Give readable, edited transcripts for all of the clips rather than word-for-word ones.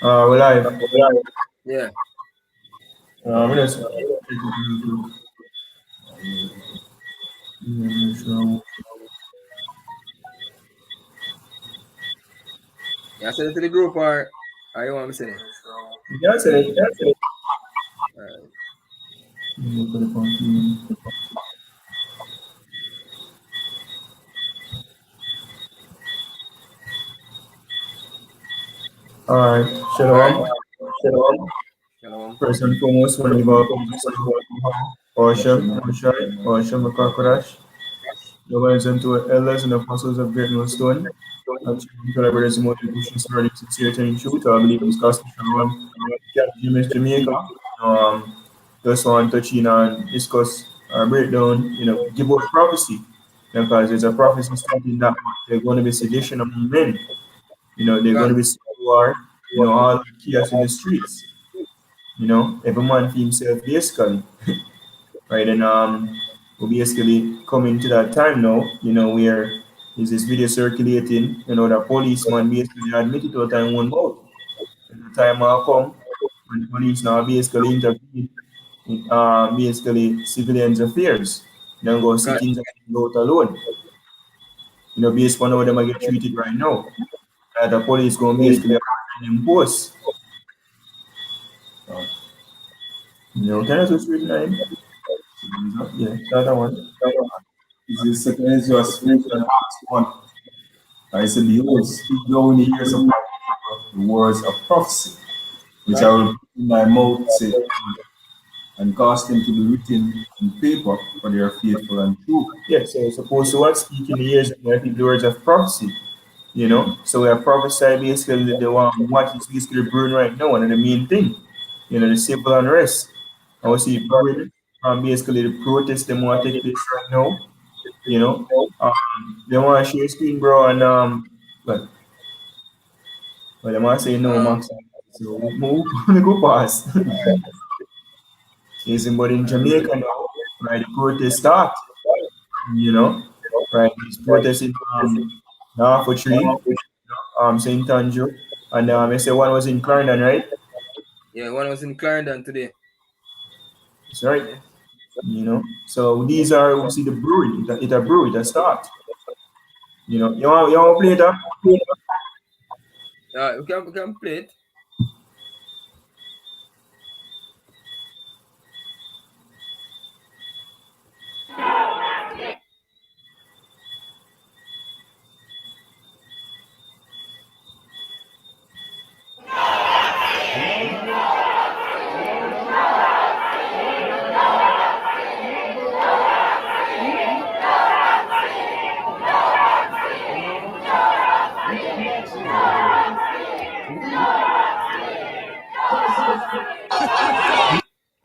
We're live. Yeah. We just You send it to the group or you want me to send it? yeah, say it. Alright. All right, Alright. Shalom. Shalom. First and foremost, want to give our Osham, Makakorash, the wives and two elders and apostles of Great Millstone, and collaborators in motivation, surrounding sincerity and truth. I believe it's Gospel Shalom, James, Jamaica. Just want to touch in and discuss or break down, give out prophecy. Because there's a prophecy stating that there's going to be sedition among men. They're going to Gone. be civil war, all the chaos in the streets. Every man for himself basically. Right? And we're basically coming to that time now, where is this video circulating, the policeman basically admitted to a time one mouth. And the time will come when the police now basically intervene in basically civilians' affairs. Then go Gone. sit in the out alone. Based on how them get treated right now. The police going basically them posts. Can I just read nine? Yeah, that one. Is the second Ezra speak and ask one. I said, Behold, speak thou in the ears of my people the words of prophecy, which I will put in thy mouth, saith the Lord, and cause them to be written in paper, for they are faithful and true. Yeah, so it's supposed to what? Speak in the ears of my people the words of prophecy. So we are prophesying basically the one what is basically brewing right now, one of the main thing, the civil unrest. I will see brewing, basically the protest them want to take place right now, you know. They want to share screen, bro, and but they want to say no, Um Max. So move, go past. Yes, but in Jamaica now, right, the protest start, you know, right, it's protesting now for tree, St. Andrew, and I say one was in Clarendon, right? yeah, one was in Clarendon today. That's right. Yeah. So these are we see the brewery, it a brewery that start. You want to play that? We can play it.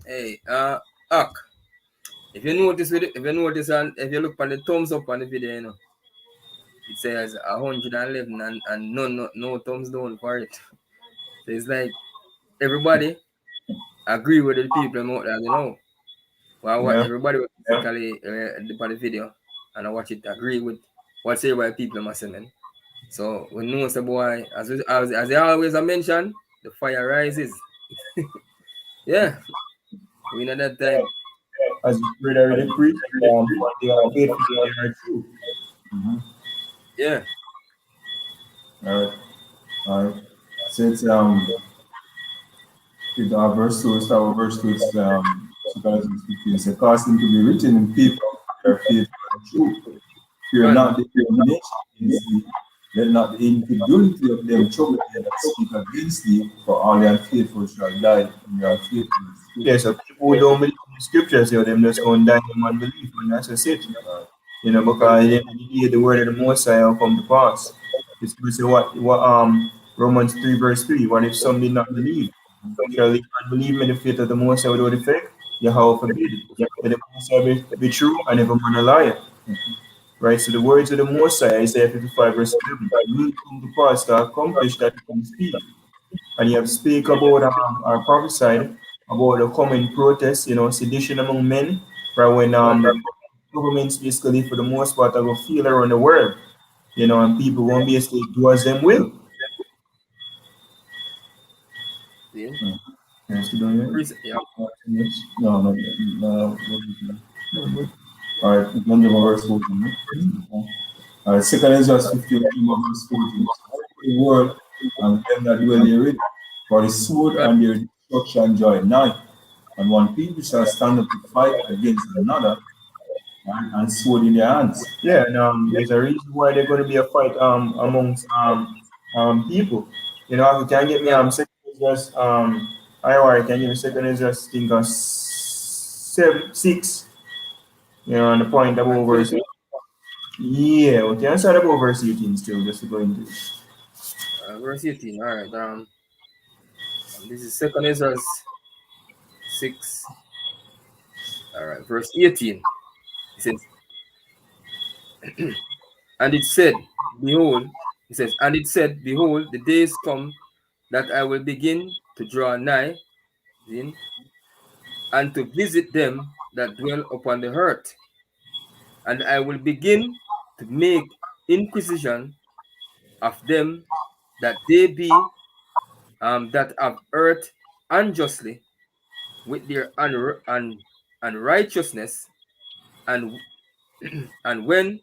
Hey, Ak. If you notice and if you look on the thumbs up on the video, it says 111 and no thumbs down for it. So it's like everybody agree with the people out there. Well, what Yeah. everybody was basically on the video and I watch it agree with what say by people must say, man. So we know the boy as they always are mentioned, the fire rises. Yeah, we know that time. As you read already preached, they are faithful, they are true. Yeah. All right. All right. So it's verse 2, start with verse 2, it's 2015. It's a cause them to be written in paper, they are faithful and true. Fear Gone. not the indignation against thee, let not the incredulity of them trouble thee that speak against thee, for all the unfaithful shall die in their unfaithfulness. Yeah, so people who don't believe in the scriptures, them just going to die in unbelief, and that's just it. Because at the end of the day, the word of the Most High will come to pass. It's going to say what Romans 3 verse 3, what if some did not believe? Shall they not believe in the faith of the Most High without effect? Yahweh forbid. Let the Most High be true and every man a liar. Right, so the words of the Most High, Isaiah 55 verse 11, will come to pass to accomplish that he can speak. And you have speak about or prophesied about the coming protests, sedition among men, right? When Gone. governments basically for the most part are going to feel around the world, and people won't basically do as them will. See? Yes, you don't hear? Yeah. Yes. No, no, no. All right, Benjamin verse 14. All right, second is just 15, verse 14. The world and them that dwell therein, for the sword Right. and their destruction joy nigh. And one people shall stand up to fight against another, and sword in their hands. Yeah, and there's a reason why there's going to be a fight amongst people. You know, if you can get me second is just IOR, can give me second is just think of 6. You know, on the point about verse. Yeah, we can start about verse 18 still, just to go into it. Verse 18. All right. This is second Ezra 6. All right. Verse 18. It says, and it said, behold, it says, and it said, behold, the days come that I will begin to draw nigh in, and to visit them that dwell upon the earth. And I will begin to make inquisition of them that they be that have earth unjustly with their unrighteousness, and and when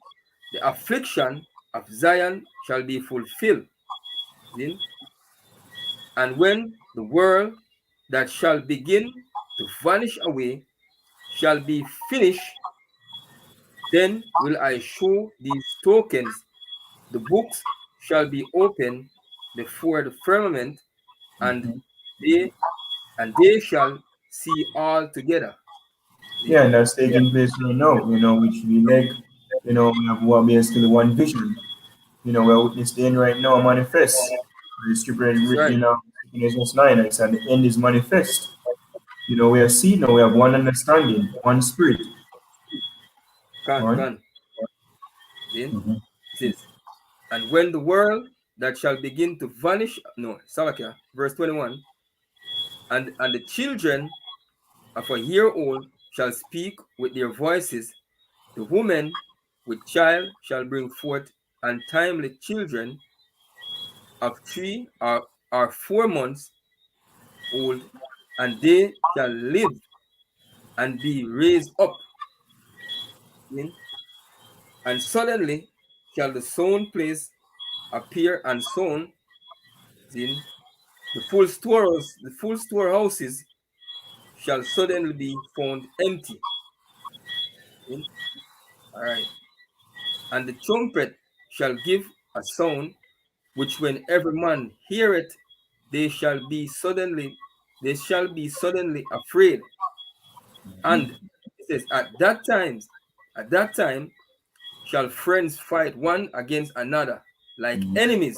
the affliction of Zion shall be fulfilled, see? And when the world that shall begin to vanish away shall be finished, then will I show these tokens. The books shall be opened before the firmament, and they they shall see all together. See? Yeah, and that's taking place right now, you know, which we like, you know, we have what basically one vision. You know, we're witnessing right now manifest. The scripture is That's written right. in Genesis 9, it's at the end is manifest. You know, we are seeing now, we have one understanding, one spirit. All right? Can. See? It says, and when the world that shall begin to vanish, no, Salakia, verse 21, and the children of a year old shall speak with their voices, the woman with child shall bring forth untimely children of 3 or 4 months old, and they shall live and be raised up. And suddenly shall the sown place appear unsown. The full storehouses shall suddenly be found empty. All right. And the trumpet shall give a sound, which when every man heareth, they shall be suddenly afraid. And it says, at that time shall friends fight one against another, like enemies.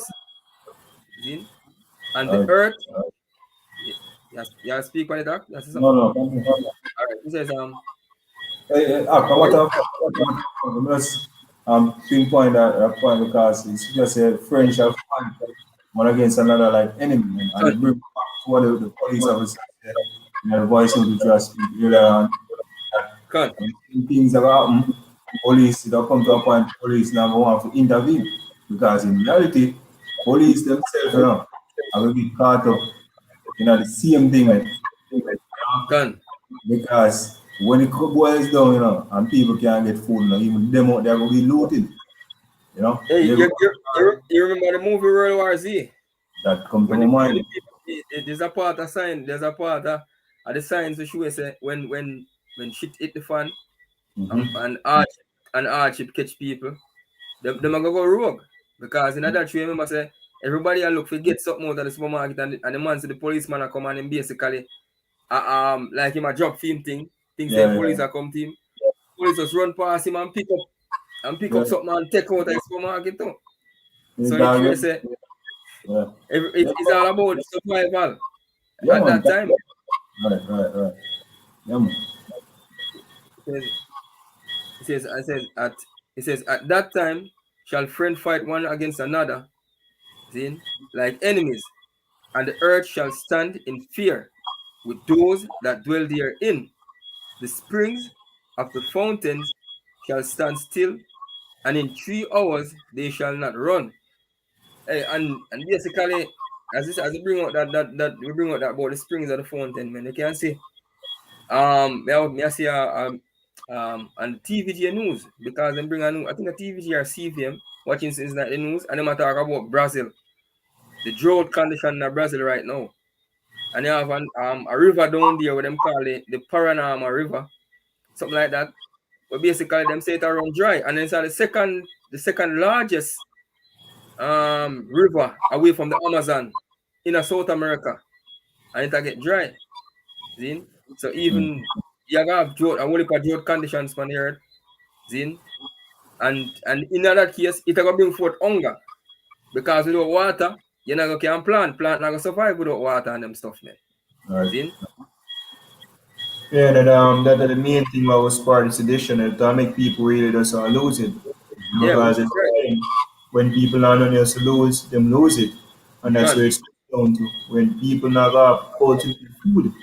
See? And the earth, you speak on it, Doc? That's something. No, no. All right. It says, What let's pinpoint that point because it's just a French shall fight one against another like enemy, and it bring back to what the police officer said in the voice of the trust earlier on. Con. When things have happened, police they come to a point police now want to intervene because in reality, police themselves now are going to be caught up in the same thing. Con. Because when it boils down, and people can't get food, even them out there will be looting, Hey, you remember the movie World War Z? That come to When my mind. there's a part of sign, there's a part of the signs which we say when shit hit the fan, and hardship catch people, them are gonna go rogue. Because in that tree, remember say everybody I look for get something out of the supermarket, and the man say the policeman are come and him basically like him a drop film thing. Things say police are come to him. Police just run past him and pick up something and take out of the supermarket too. So the tree say it's all about survival at that time. Right. Yeah, man. It says at that time shall friend fight one against another, see, like enemies, and the earth shall stand in fear with those that dwell therein. The springs of the fountains shall stand still, and in 3 hours they shall not run. Hey, and basically as you bring out that we bring out that about the springs of the fountain, man, you can see me I see on TVG news because they bring a new, I think a TVG or CVM watching since that the news and they talk about Brazil, the drought condition in Brazil right now. And you have a river down there what them call it the Paranama River, something like that. But basically them say it around dry. And then it's the second largest river away from the Amazon in South America. And it get dry. See? So even you have drought, a whole heap of drought conditions on the earth. See? And in that case, it will bring forth hunger. Because without water, you're not going to plant. Plant not going to survive without water and them stuff, man. Right. See? Yeah, that the main thing what was part of sedition is to make people really just lose it. Yeah, Because which is it's right. time when people are not else to lose, them lose it. And that's Gone. where it's down to. When people not have ultimate food.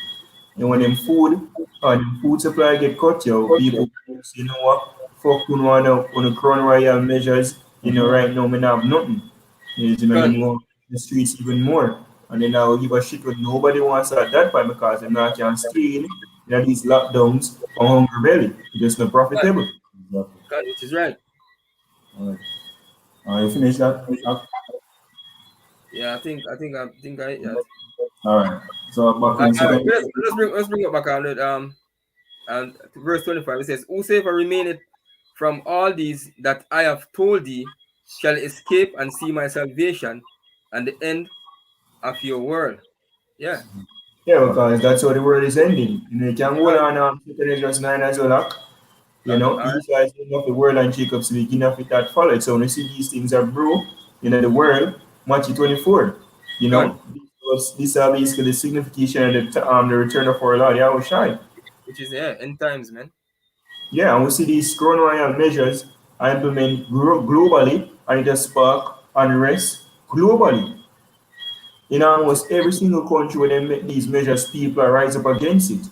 And when them food supply get cut, people say, you know what, fuck on the crown royal measures, right now me not have nothing. Gone. Them go the streets even more. And then I'll give a shit what nobody wants at that point because they not can stay in these lockdowns for hunger belly. It's just not Gone. profitable. Exactly. Gone, which is right. All right. You finish that? Yeah, I yeah. All right. So back in All right, second. let's bring it back on it. And verse 25 it says, whosoever remaineth from all these that I have told thee shall escape and see my salvation and the end of your world. Yeah. Yeah, because that's how the world is ending. You can hold Gone. on to just 9 as well. All right. Esau is the end of the world and Jacob's the beginning of it that followed. So when you see these things are bro, the world, Matthew 24, Gone. these are basically the signification of the return of our Lord Yahushua. Which is end times, man. Yeah, and we see these colonial measures are implemented globally and it has spark unrest globally. In Which is almost every single country where they make these measures, people are rise up against it.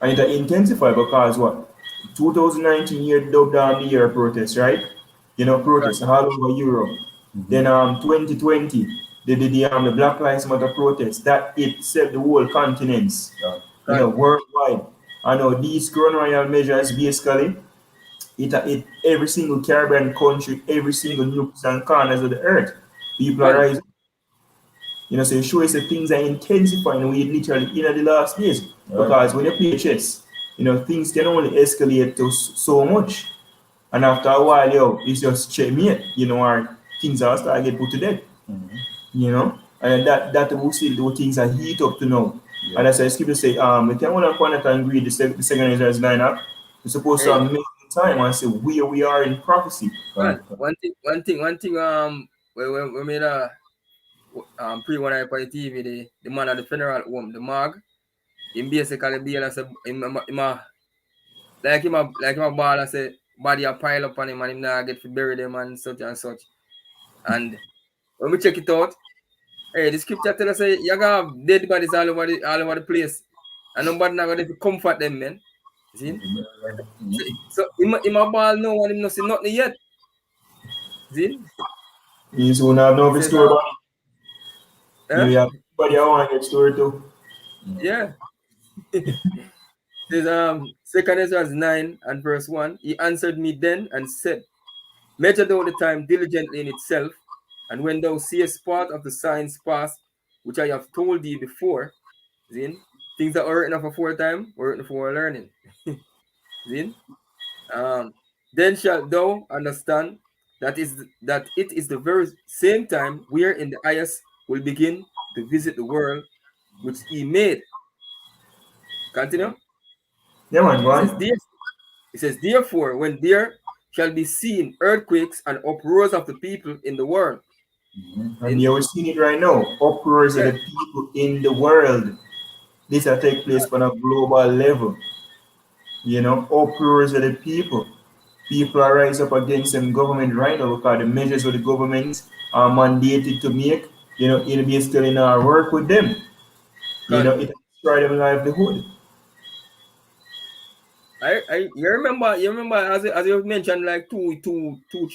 And it intensify because what? 2019 year dubbed the year of protest, right? gone. Protests all over Europe. Then 2020, the Black Lives Matter protest that it set the whole continents, Gone. worldwide. I know these colonial measures basically it every single Caribbean country, every single nooks and corners of the earth. People are Gone. rising. So it shows that things are intensifying we literally in the last days. Because when you play chess, things can only escalate to so much. And after a while, it's just checkmate, or things are start get put to death. And that we see those things are heat up to now. Yeah. And as I skip to say, we can only point and read the second Israel's lineup. We're supposed to Hey, have time and say where we are in prophecy. gone. One thing, we made a pre one eye for the TV, the man at the funeral home, the mag, him basically be as a like him a ball as a body a pile up on him and him now get to bury them and such and such. And when we check it out, hey, the scripture tell us say you got dead bodies all over the place. And nobody not gonna comfort them, man. See? So him a ball no and him not see nothing yet. See? He's going to have no He says, story. eh? Yeah, but I want to get story too. Yeah. Says 2 Ezra 9 and verse 1. He answered me then and said, measure thou the time diligently in itself, and when thou seest part of the signs pass, which I have told thee before, Zin, things that are written of aforetime were written for learning. Zin? Then shalt thou understand that it is the very same time where in the highest will begin to visit the world which he made. Continue. Yeah, man, go on. It says, therefore, when there shall be seen earthquakes and uproars of the people in the world. And you're seeing it right now. Uproars of the people in the world. This will take place on a global level. Uproars of the people. People are rising up against them government right now because the measures of the government are mandated to make, it'll be still in our work with them. It destroy them livelihood. You remember as you mentioned like 3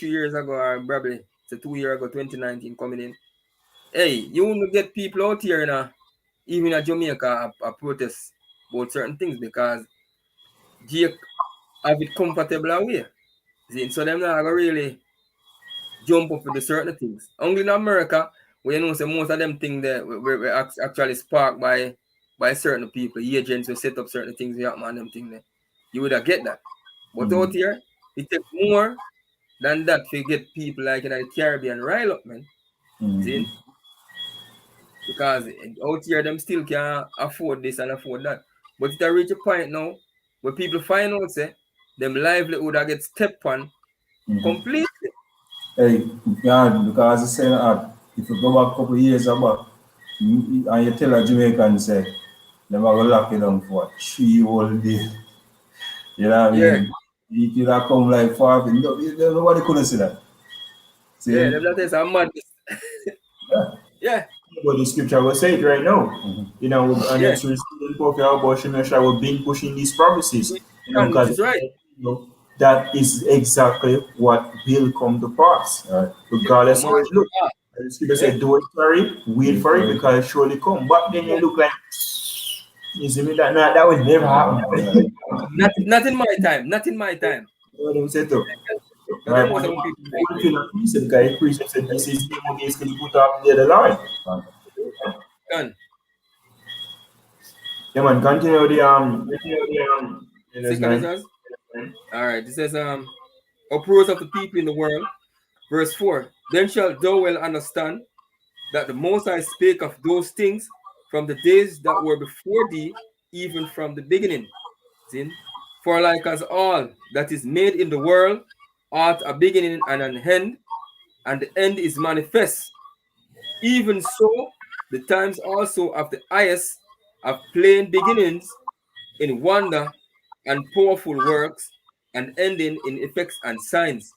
years ago or probably it's a 2 year ago 2019 coming in hey, you won't get people out here even in Jamaica a protest about certain things because Jake have it comfortable away. See, so them not gonna really jump up with the certain things. Only in America, where you know say most of them things that were actually sparked by certain people, agents will set up certain things and them things there. You would have get that. But out here, it takes more than that to get people like in the Caribbean rile up, man. See? Because out here them still can afford this and afford that. But it reach a point now where people find out say them livelihood that get stepped on completely. Hey, yeah, because I say that if you go back a couple of years back, and you tell a Jamaican say, them are going to lock you down for 3 whole day. You know what I Yeah. mean? If you not come like 5, nobody couldn't see that. See? Yeah, them that is a madness. Yeah. But the scripture will say it right now. You know, and Yeah. it's receiving for our abortion, I will be pushing these prophecies. You know, And because it's right. you know, that is exactly what will come to pass. Regardless how it looks. The scripture said, don't worry, wait for it because it surely come. But then you look like, you see me, that will never happen. Not in my time. Not in my time. What do we say to? But Right, them was but some people one thing a priest said, because the priest said, this is the one is going to put up the line. done. Yeah, man, continue Second Corinthians. All right. It says, uproars of the people in the world. Verse 4. Then shalt thou well understand that the Most High spake of those things from the days that were before thee, even from the beginning. See? For like as all that is made in the world hath a beginning and an end, and the end is manifest. Even so, the times also of the highest have plain beginnings in wonder and powerful works, and ending in effects and signs.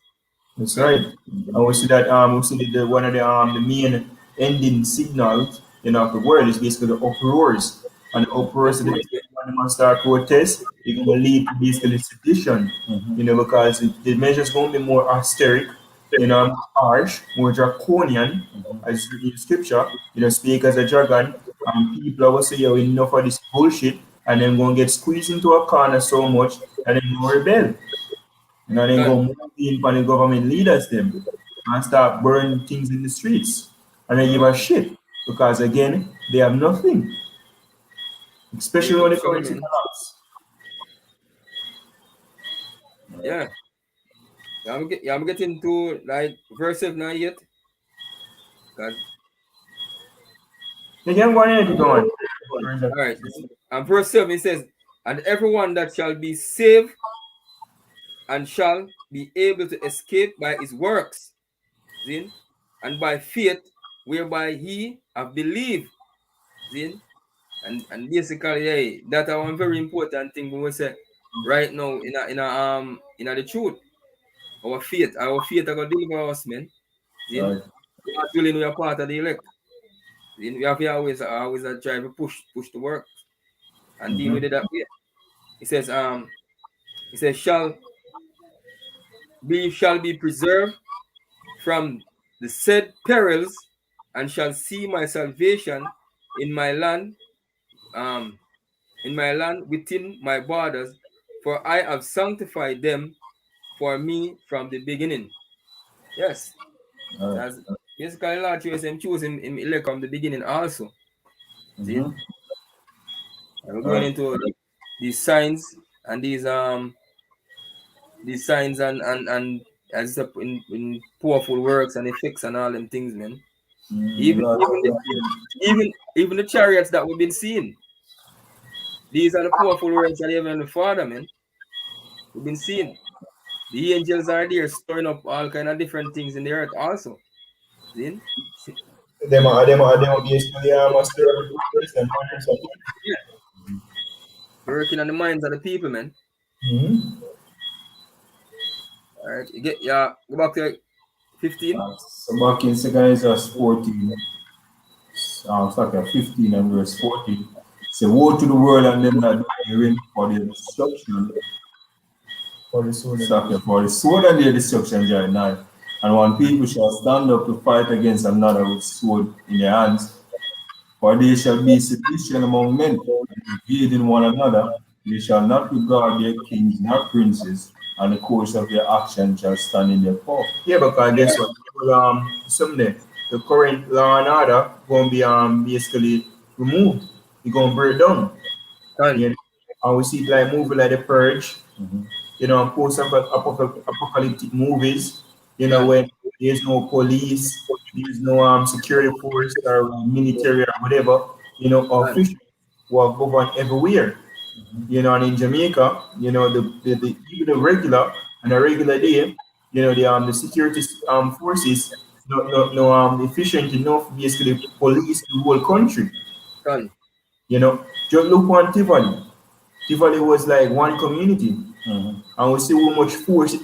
That's right. And we see the one of the main ending signals, you know, of the world is basically the uproars. And the uproars of the when man start protest, it will lead to basically sedition. You know, because the measures going to be more austeric, you know, harsh, more draconian, as in scripture, you know, speak as a dragon, and people will say, yo, enough of this bullshit, and then going to get squeezed into a corner so much, and then go rebel. You know, then go move in on the government leaders them and start burning things in the streets. And then give a shit. Because again, they have nothing. Especially when they come into collapse. Yeah. I'm getting to like verse 7 now yet. God. They can go ahead and go on. All right. And verse 7 it says, and everyone that shall be saved and shall be able to escape by his works, see? And by faith whereby he have believed. See? And basically, hey, that's one very important thing when we say right now in the truth. Our faith are gonna deliver us, man. See? Right. God willing, we are part of the elect. We have to always try to push the work and deal with it that way. It says shall be preserved from the said perils, and shall see my salvation in my land, within my borders, for I have sanctified them for me from the beginning. Yes. That's basically Lord choose him elect from the beginning also. See? And we're going into these signs and these signs and as in powerful works and effects and all them things, man. Even the chariots that we've been seeing. These are the powerful works that even the Father, man. We've been seeing. The angels are there storing up all kind of different things in the earth also. See? Them are basically master of the first and Working on the minds of the people, man. All right, go back to 15. So back in 2 Corinthians 14, starting 15 and verse 14. Say, woe to the world and them that do therein for their destruction. For the sword and their destruction, Jerry 9. And one people shall stand up to fight against another with sword in their hands. For there shall be sedition among men, invading one another. They shall not regard their kings nor princes, and the course of their action shall stand in their power. Yeah, because guess what? Well, someday the current law and order gonna be basically removed. It's gonna break down. Done. You know? And we see it like movie like the Purge, Mhm. you know, post-apocalyptic movies, you know, Yeah. when there's no police, there's no security force or military or whatever, you know, Done. officials who are governed everywhere. You know, and in Jamaica, you know, even the regular and a regular day, you know, the security forces no efficient enough basically police the whole country. Done. You know, just look on Tivoli. Tivoli was like one community, Mhm. and we see how much force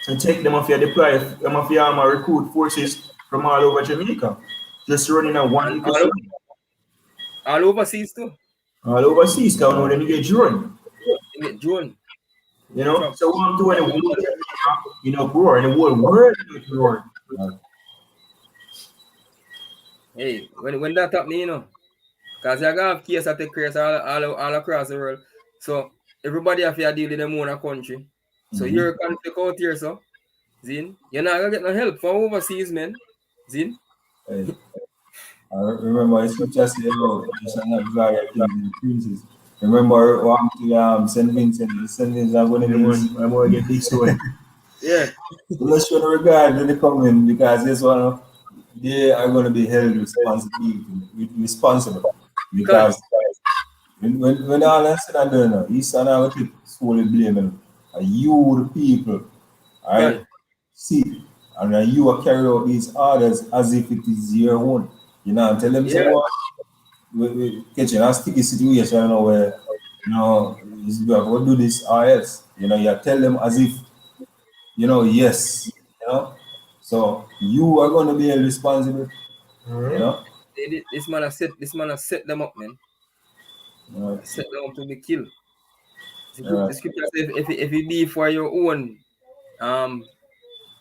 and take them off your deploy, them off your recruit forces from all over Jamaica, just running a one And little city. all overseas too. All overseas, because now then you get drone. You get drone. You know, Truck. so what I'm doing in the whole Jamaica, you know, grow, and the whole world is growing. Hey, when that happening, you know, because you have case that take place all across the world. So everybody have to deal with them own country. So Mhm. you're conflict out here, so Zin, you're not gonna get no help from overseas, man. Zin. Hey, I remember the scripture said, "Oh, you shall not regard your kings and princes." Remember what happened to Saint Vincent? Saint Vincent and Grenadines. I'm going to get this one. Yeah. Let's show the regard when they come in because this one they are going to be held responsible Can. because when all that said and done, he's not going to solely blaming you, the people, all right? Can. See, and you are carry out these orders as if it is your own. You know, and tell them, say, Yeah. what? We catch in a sticky situation, you know, where, you know, you have to do this or else. You know, you tell them as if, you know, yes, you know. So you are going to be responsible, you know. This man has set them up, man. Uh, Set them up to be killed. uh, The scripture says if it be for your own,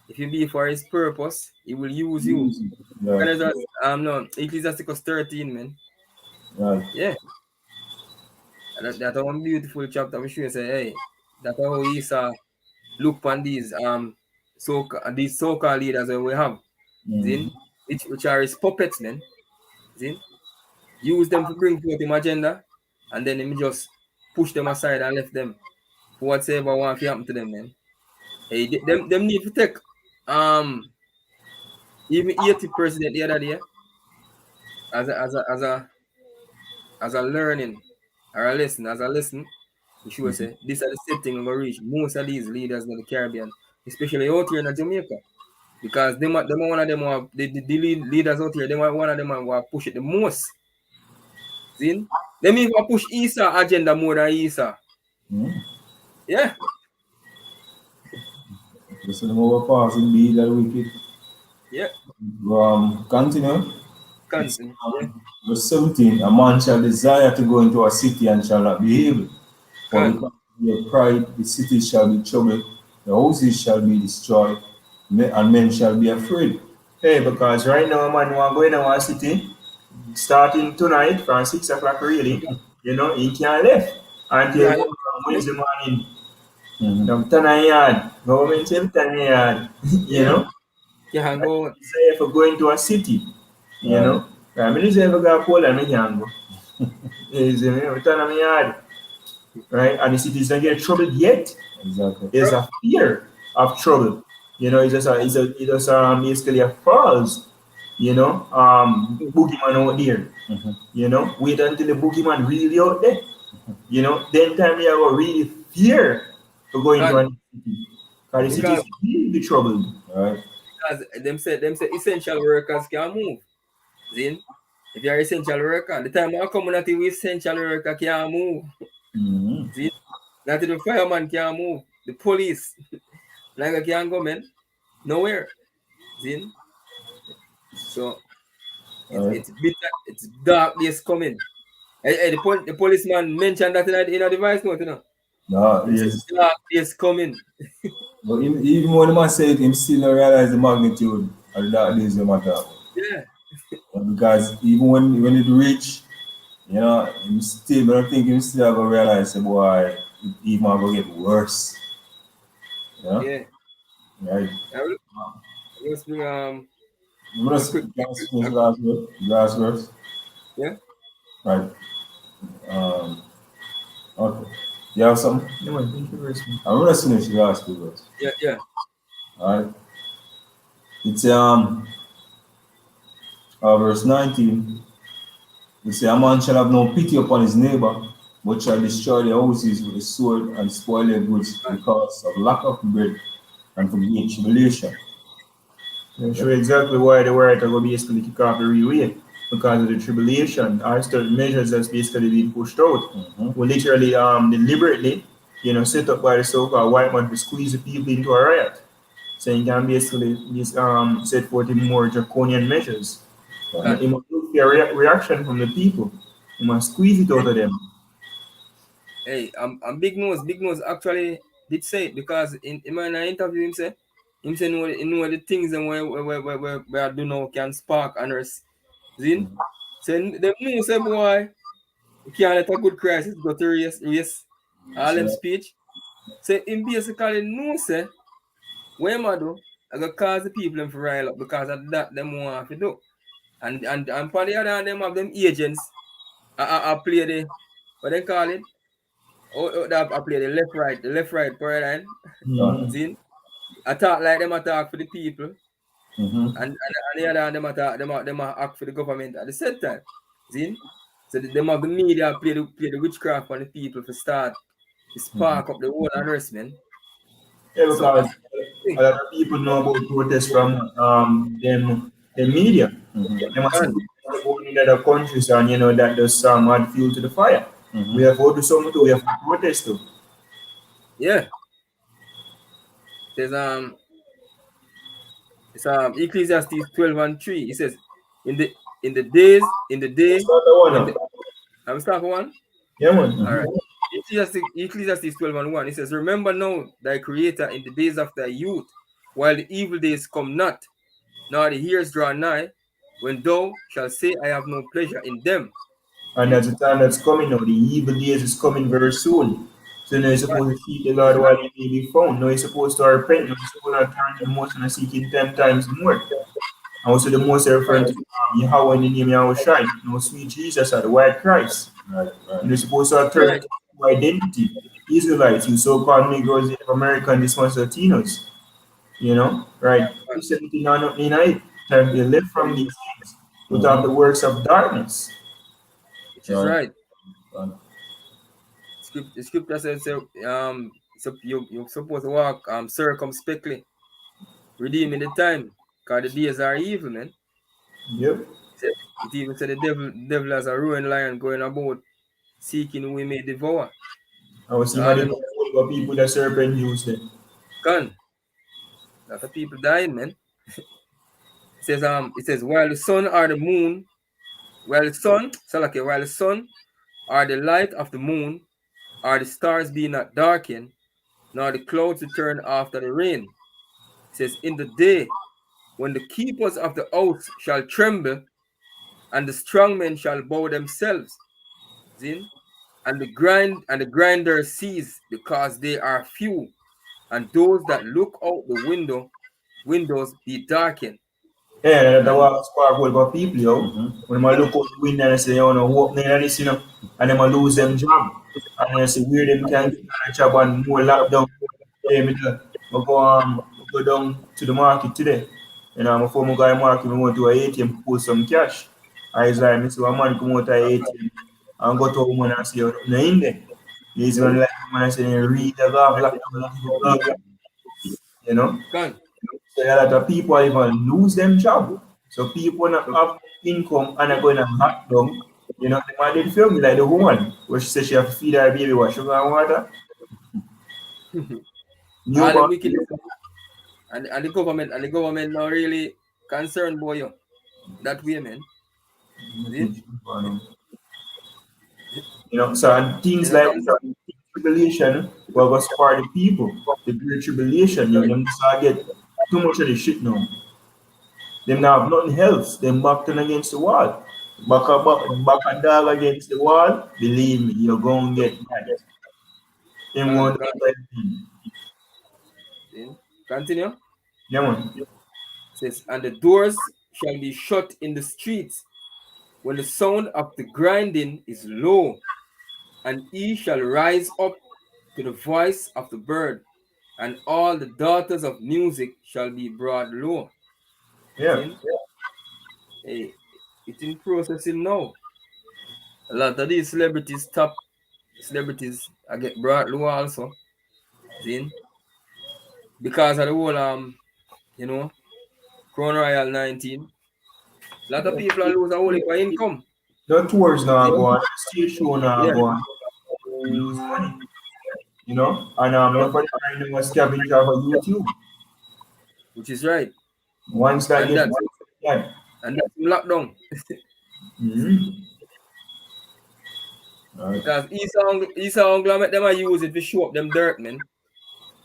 if it be for his purpose, he will use you. yeah, No, Ecclesiasticus 13, man. right. Yeah. And that one beautiful chapter we should say, hey, that's how Esau look upon these so-called leaders that we have. Mm. Zin, which are his puppets, man. Zin. Use them to bring forth him agenda, and then him just push them aside and left them for whatever want to happen to them, man. Hey, them need to take even 80 president the other day as a learning or a lesson. We should say this is the same thing we reach most of these leaders in the Caribbean, especially out here in Jamaica. Because them are one of them are the leaders out here, them are one of them who push it the most. See? Them even push Isa agenda more than Isa. Mm. Yeah. Just them overpassing be that wicked. Yeah. Continue. It's, Constant. Yeah. verse 17, a man shall desire to go into a city and shall not be able. For Can. because of their pride, the city shall be troubled, the houses shall be destroyed, and men shall be afraid. Hey, because right now, man, we're going to our city, starting tonight from 6 o'clock, really, you know, he can't left until Yeah. Wednesday morning. Mhm. Now, 10 yard, government say 10 yard, you Yeah. know. Can go. Say if we go into a city, you Right. know. I mean, say if we go to Poland, I can go. Is you know, 10 yard, right? And the cities don't get troubled yet. Exactly. There's a fear of trouble. You know, it's just basically a false, you know, boogeyman out there. Mhm. You know, wait until the boogeyman really out there. You know, then time you will really fear to go into Can. a city. Because the city Because is really troubled. Right. them say essential workers can move. See? If you're essential worker, the time our community with essential worker can't move. Mhm. See? Not the fireman can't move. The police. Like I can't go, man. Nowhere. See? So Right. it's bitter, it's dark days coming. Hey, the policeman mentioned that in the device note, you know. No, He said yes. dark days coming. But even when the man say it, him still don't realize the magnitude of the dark days of matter. Yeah. Because even when it reach, him still, but I think him still gonna realize, say, boy, it even gonna get worse. You know? Yeah. Right? I will, I will speak, You want a quick, to last verse? yeah. Right. Um, okay. You have something? Yeah, man, thank you very much. I'm gonna finish the last two verse. Yeah, yeah. Alright. It's verse 19. It say, a man shall have no pity upon his neighbor, but shall destroy their houses with the sword and spoil their goods because of lack of bread and for great tribulation. I'm sure exactly why the writer will basically kick off the real way. Because of the tribulation, or certain measures that's basically being pushed out. We literally deliberately, set up by the so-called white man to squeeze the people into a riot. So you can basically set forth in more draconian measures. Can. You must look for a reaction from the people. You must squeeze it out of them. Hey, Big Nose actually did say it because in my interview him say know the things and where I do now can spark others. Zin? So them know say boy you can't let a good crisis go to race all them So, speech. So him basically know say what him a do I go cause the people them to rile up because of that them want to do. And for the other hand them have them agents I play the what they call it? That I play the left right paradigm. See? Attack like them attack for the people, and the other hand them act for the government at the same time. See? So them have the media play the witchcraft on the people to start to spark up the whole harassment. Yeah, So because a lot of people know about protests from the media. They must and go in other countries and that does add fuel to the fire. We have to do something too, we have to protest too. yeah, there's it's Ecclesiastes 12:3. It says, in the day That's not the one when now. I'm start for one. Yeah, man. All right. Ecclesiastes 12:1. It says, remember now thy creator in the days of thy youth, while the evil days come not, nor the years draw nigh, when thou shalt say, I have no pleasure in them. And See? that's the time that's coming now. The evil days is coming very soon. So now you're supposed to seek the Lord while he may be found. Now you're supposed to repent. Now you're supposed to turn to the most and seek him 10 times more. And also the most referring to Yahweh in the name Yahweh Shai. Sweet Jesus or the white Christ. right, right. And you're supposed to turn Right. to identity. Israelites, you so-called Negroes, Native American, this one's Latinos. Right? You said it in it. Time they live from these things without the works of darkness. Which is right. Right. The scripture says, so you're supposed to walk circumspectly, redeeming the time, because the days are evil, man. Yep. It even said the devil has a ruined lion going about seeking who he may devour. I was seeing All the them people that serpent use them. gone. A lot of people dying, man. It says while the sun or the moon, while the sun or the light of the moon or the stars be not darkened, nor the clouds return after the rain. It says in the day when the keepers of the house shall tremble, and the strong men shall bow themselves, see? And the grinders cease because they are few, and those that look out the windows be darkened. Yeah, that And was spark with for people, yo. When I look out the window and I say, no, hope near this, and then I lose them job. And I say, where them can get a job and more lockdown. Yeah, I go down to the market today. Before I go to the market, I went to an ATM to put some cash. I was like, I see one man come out of the ATM and go to a woman and say, no, in there. He's going to like, man, I say, read the God, lockdown, you know. gone. So a lot of people even lose them job. So people not have income and are going to lock down. The man did feel me like the woman where she said she have to feed her baby with sugar and water. All the Newborn. wickedness and the government not really concerned about you. That way, man. See? So and things They're not like concerned. tribulation will go spare the people. The great tribulation, them just get too much of the shit now. Them now have nothing else. Them backed against the wall. Back a dog against the wall, believe me, you're going to get that. Them going to get everything. Continue. Yeah, man. Says, and the doors shall be shut in the streets when the sound of the grinding is low, and he shall rise up to the voice of the bird, and all the daughters of music shall be brought low. Yeah. See? Hey, it's in processing now. A lot of these celebrities, top celebrities, I get brought low also. See? Because of the whole Crown Royal 19. A lot of people are losing a whole heap of income. The tours now See? go on, the stage show now Yeah. go on. You lose money, and not for the kind of scavenger for YouTube. Which is right. Once that And gets that's yeah. and that's in lockdown. Mm-hmm. Right. Because Esau make them use it to show up them dirt, man.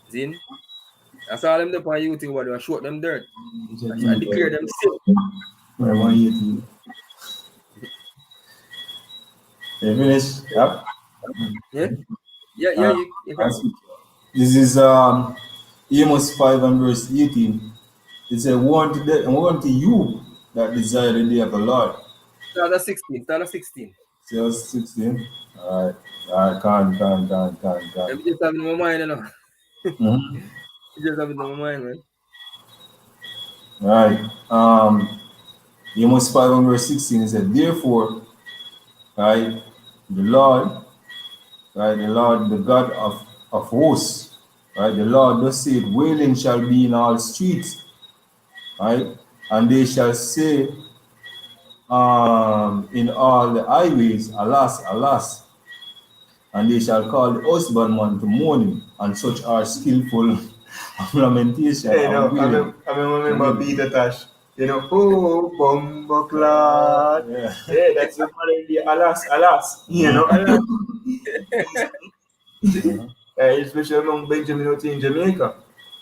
See? I saw them up on YouTube where they show up them dirt and declare them sin. I want you to. You finish? Yep. Yeah? Yeah, Uh, you can. this is Amos 5 and verse 18. It said, warn to you that desire the day of the Lord. Start at 16. Start at 16. Verse 16. Alright. Alright, calm. Let me just have it in my mind, you know. Mm-hmm. Just have it in my mind, man. Right. Amos 5 and verse 16 it said, therefore, right, the Lord, the God of hosts, right, the Lord does say, wailing shall be in all streets, right, and they shall say in all the highways, alas, alas, and they shall call the husbandman to mourning, and such are skillful of lamentation. Hey, and no, wailing. I remember Peter Tash. Oh, Bomboclat. Yeah. Yeah, that's the part the alas. Especially among Benjamin out in Jamaica.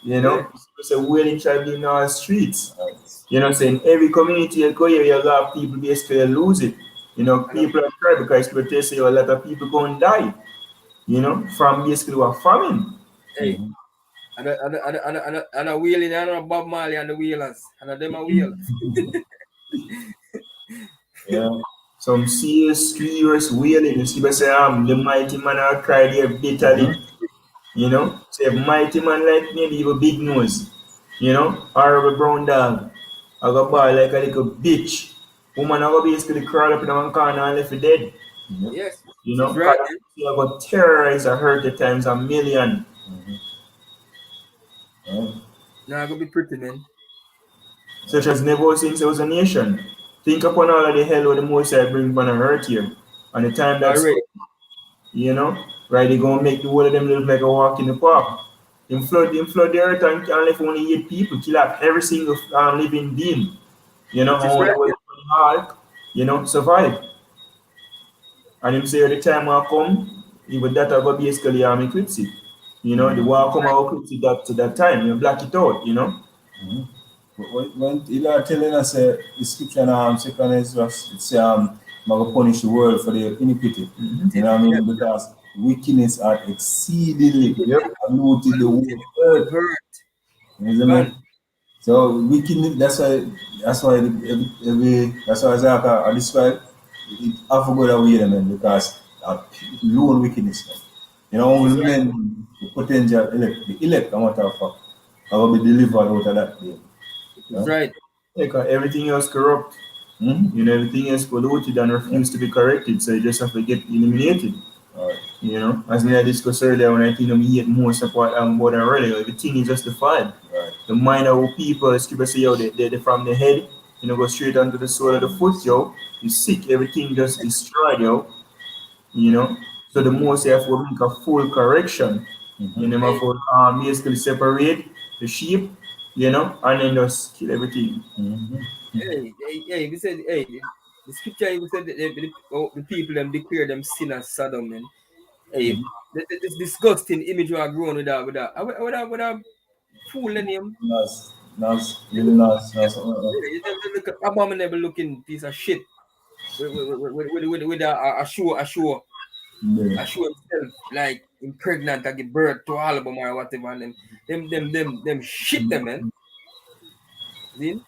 Yeah. So wailing shall be in our streets. Right. Saying every community you go here, you have people basically lose it. People are crying because they say a lot of people going to die, from basically what famine. Hey. And a wheeling and a Bob Marley and the wheelers. And a them a wheel. Yeah. Some serious, serious wailing. You see, say, the mighty man are cry there bitterly. Say, mighty man like maybe you have a big nose, or a brown dog. I got boy like a little bitch. Woman, I go basically crawl up in one corner and left for dead. Yes. Because She's right. you got terrorize or hurt the times a million. Yeah. Now gonna be pretty, man. Such as never since there was a nation. Think upon all of the hell what the Most High bring upon the earth here. And the time that's, Already. right, they gonna make the whole of them look like a walk in the park. Them flood the earth and left only 8 people, kill off every single living being. Which is Only right. one Hulk, survive. And him say the time will come, even that will be basically eclipse it. The war come out eclipse it that to that time, you black it out, Mm-hmm. When you are telling us the scripture now, second Ezra, it's going punish the world for their iniquity. You know what I mean? Because wickedness are exceedingly polluted the whole earth. You know what I mean? So wickedness. That's why that's why Isaiah describe it. I forgot that way, man, because lone wickedness. Only men the potential the elect, no matter of fact, I will be delivered out of that day. That's right. Yeah, 'cause everything else corrupt. Mm-hmm. Everything else polluted and refused to be corrected, so you just have to get eliminated. Right. As I discussed earlier, when I think we hate most of what I'm about earlier, everything is justified. Right. The mind of people, scripture say, yo, they from the head, go straight onto the sole of the foot, yo. You sick, everything just destroyed, yo. So the most you have to make a full correction. Mm-hmm. Have to basically separate the sheep, and then just kill everything. Mm-hmm. Hey, we said, hey, the scripture even said that the people them declare them sinners Sodom, man. Hey, this disgusting image we are growing with that. I would have fool in him. Really nice. You look abominable looking piece of shit with a show himself like impregnant and give birth to all of them or whatever. And them shit them, man. See?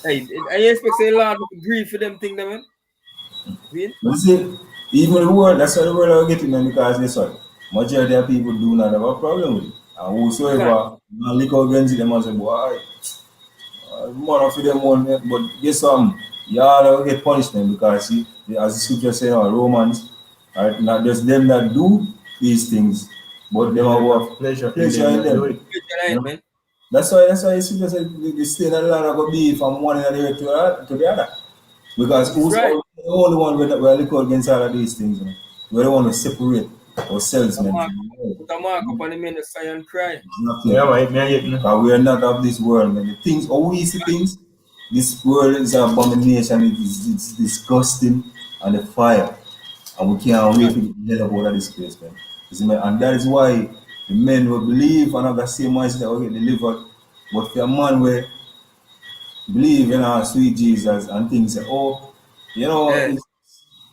Hey, I expect say Lord to grieve for them thing, them, man. See? But see, even the world, that's why the world are getting them because guess what? Majority of people do not have a problem with it. And whosoever lick out against them and say, boy, man for them one, but guess what? Y'all will get punishment because see, as the scripture says, Romans, right, not just them that do these things, but them have pleasure in them. You know? That's why the scripture said the stain of the land will be from one end of the earth to the other. Because who's the only one we are looking against all of these things? You know? We're the one who separate ourselves. Put a mark up on the men of Zion cry. Yeah, right, man. Because we are not of this world, man. The things, how we see things, this world is an abomination, it's disgusting, and the fire. And we can't wait to get out of this place, man. You see, man. And that is why the men will believe and have the same mindset that will get delivered. But for a man where believe in our sweet Jesus and things, say, oh, you know,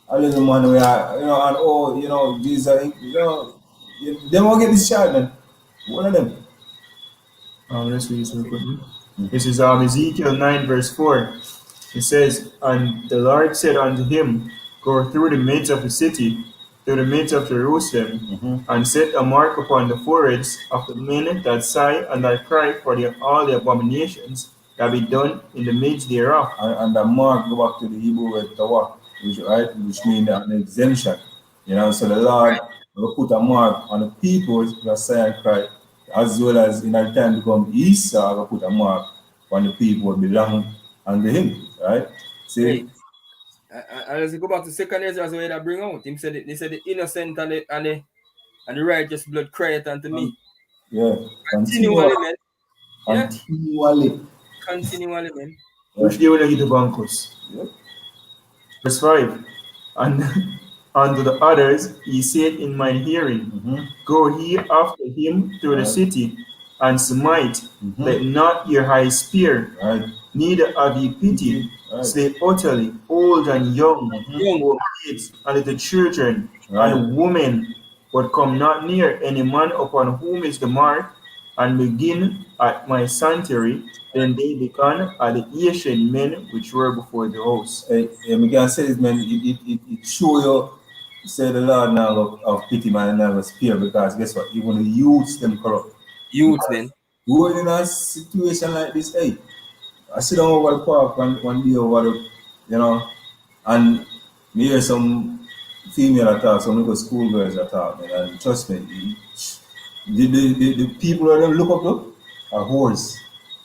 I little man where, and oh, Jesus, they won't get this child, man. One of them. Let's read this real quick. This is Ezekiel 9, verse 4. It says, And the Lord said unto him, Go through the midst of the city, through the midst of Jerusalem, and set a mark upon the foreheads of the men that sigh and that cry for all the abominations that be done in the midst thereof. And the mark go back to the Hebrew word tawah, which means an exemption. So the Lord will put a mark on the people that sigh and cry, as well as in our time to come, Esau will put a mark on the people who belong unto him, right? See? And as you go back to 2 Ezra, where they bring out, they said the innocent and the righteous blood crieth unto me. Yeah. Continually, man. Continually, man. Which they will not get the bankers. Verse 5. And unto the others he said in my hearing, Go ye after him through the city, and smite, let not your eyes spear, neither have ye pity, slay utterly, old and young, old kids, and little children, and women, but come not near any man upon whom is the mark, and begin at my sanctuary, then they began at the Asian men which were before the house. We can say this, man, it show you, say the Lord now of pity, man, and never spare, because guess what? Even the youths, them corrupt. Youths, man. Going in a situation like this, hey, I sit down over the park one day over the, and me hear some female attack, some little schoolgirls attack, man, and trust me, the people that them look up to are whores.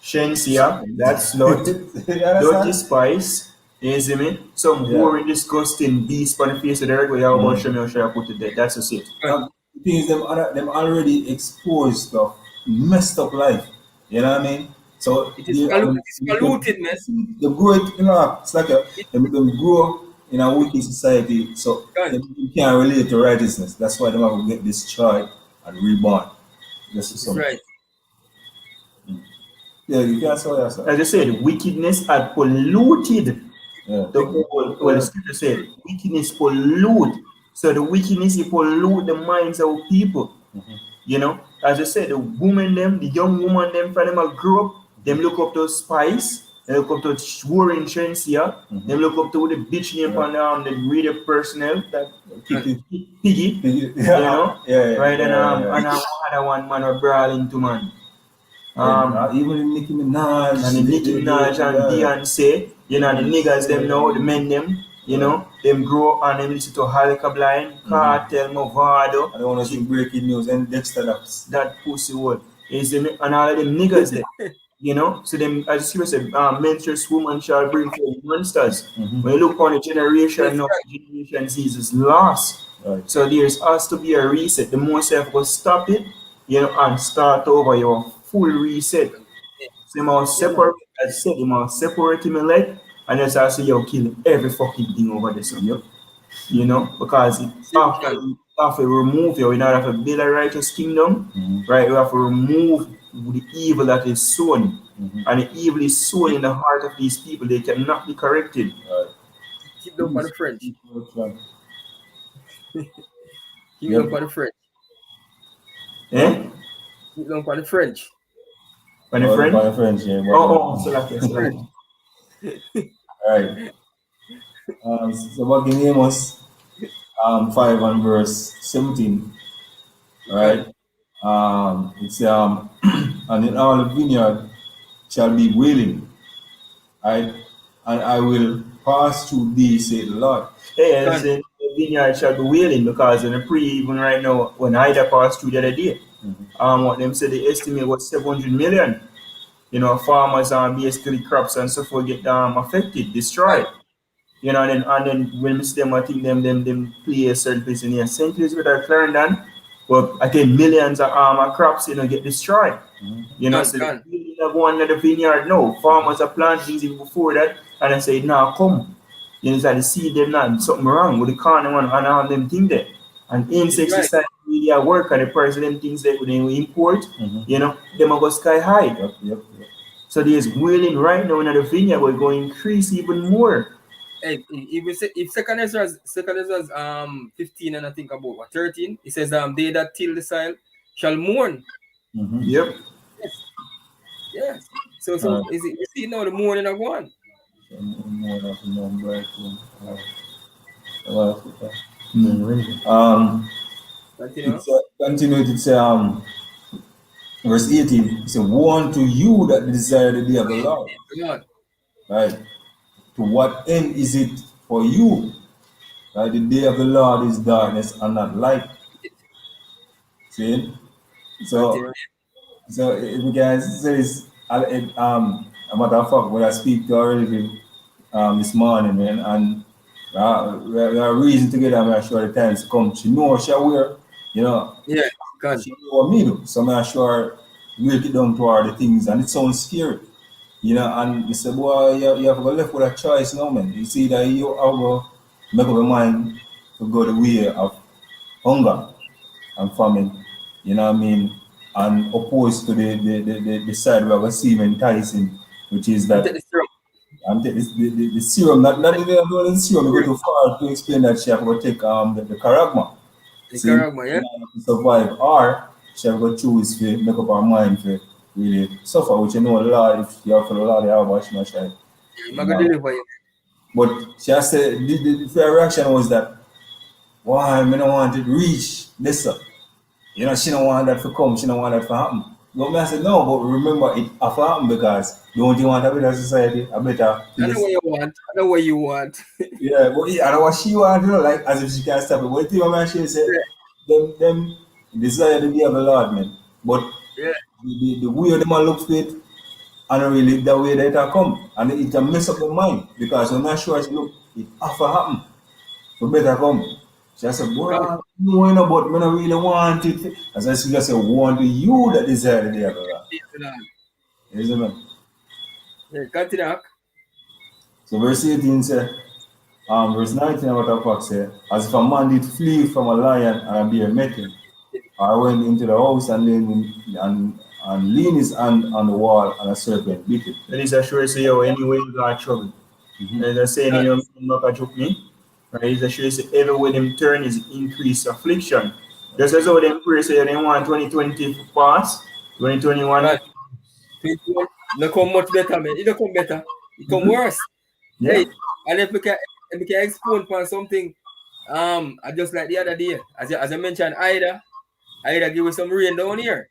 Shensia, that slut, dirty spice, you see me? Some boring, disgusting beast on the face of the earth where you have about show me how should I put it there. That's just it. The thing is, them already exposed to messed up life. You know what I mean? So it is polluted, man. They grow, it's like them grow in a wicked society, so you can't relate to righteousness. That's why they have to get destroyed and reborn. That's right. Yeah, you can't say that. As I said, wickedness had polluted the whole. Well, the scripture said, wickedness pollute. So the wickedness pollute the minds of people. As I said, the young woman, them, for them grow up, them look up to spice, they look up to Warren Shensia, they look up to the bitch name on the radio personnel, that Piggy, right? And another one man are brawling to man. Even Nicki Minaj and Nicki Minaj and Beyonce, the niggas them know, the men them, them grow and them listen to Halika Blind, Cartel, Movado. I don't want to see breaking news and Dexter that pussy word. And all of them niggas there, so them, as you said, menstruous woman shall bring forth monsters. When you look on the generation now, Generation Z is lost. So there's has to be a reset. The more self will stop it, and start over your full reset. So you must separate, as I said, you must separate him like, and just say, kill every fucking thing over there. So, you know, because it have to remove you. We not have to build a righteous kingdom, right? We have to remove the evil that is sown. And the evil is sown in the heart of these people. They cannot be corrected. Keep them for the French. Keep Yep. them for the French. Eh? Keep them for the French. For the French? For the French, yeah. So like Alright. So back in Amos 5 and verse 17. Right? It's and in all the vineyard shall be wailing. Right? And I will pass through thee, say the Lord. Hey, and the vineyard shall be wailing, because in the pre, even right now, when Ida passed through the other day, what them said the estimate was 700 million. You know, farmers and basically crops and so forth get affected, destroyed. You know, and then when we see them, I think them play a certain place in here. St. Louis with our Clarendon, but again, millions of crops, you know, get destroyed. You know, so they go on the vineyard now. Farmers are planting things even before that, and I say, nah, come. You know, so they see them not something wrong with the corner one and all them things there. And insecticide really at work, and the price of them things that we import, you know, them are go sky high. Yep. So there's wailing right now in the vineyard will go increase even more. Hey, if second Ezra 15 and I think about what 13, it says they that till the soil shall mourn. Yep. Yes. So is it you see now the mourning of one? Continue to say verse 18. It says, woe unto you that desire the day of the Lord. Right. To what end is it for you? Right? The day of the Lord is darkness and not light. See? So if you guys say this, a matter of fact, when I speak to our relative this morning, man, and we are reason together, I'm sure the times come. She knows she aware, you know. Yeah, she know what me do. So I'm sure break it down to her the things, and it sounds scary. You know, and you say, boy, you have to go left with a choice now, man. You see that you have to make up your mind to go the way of hunger and famine, you know what I mean? And opposed to the side where we see enticing, which is that and the serum, not even the serum, we go too far to explain that she have to take the charagma. The charagma, yeah. To survive, or she have to choose to make up her mind to really suffer, which you know a lot if you have for a lot of hours, my child. But she has said the fair reaction was that, why I don't want it to reach this up. You know, she don't want that to come, she don't want that to happen. But I said, no, but remember it have to happen, because don't you want a better society, a better place? I know what you want. I know what you want. Yeah, but I know what she wants, you know, like as if she can't stop it. But the thing she said, them desire the day of the Lord, man. But the way them look for it, and really the way that it come. And it can mess up the mind, because I'm not sure she look, it have to happen. So better come. She said, boy, no, you know, but I don't really want it. As I see, I said, want you that desire the day of the Lord. Yes, man. Yeah, continue. So verse 18 says, verse 19 about the fact say, as if a man did flee from a lion and a bear met him, or went into the house and leaned his hand on the wall, and a serpent bit him. That is a sure say, oh, anyway you got trouble. There's a saying, you know, not a joke me. Right? It's a sure say, everywhere them turn is increased affliction. Just as how them pray say they want 2020 to pass, 2021. Right. It come much better, man. It don't come better. It come worse. Yeah. Hey, and if we can explain for something, just like the other day, as I mentioned, Ida give us some rain down here.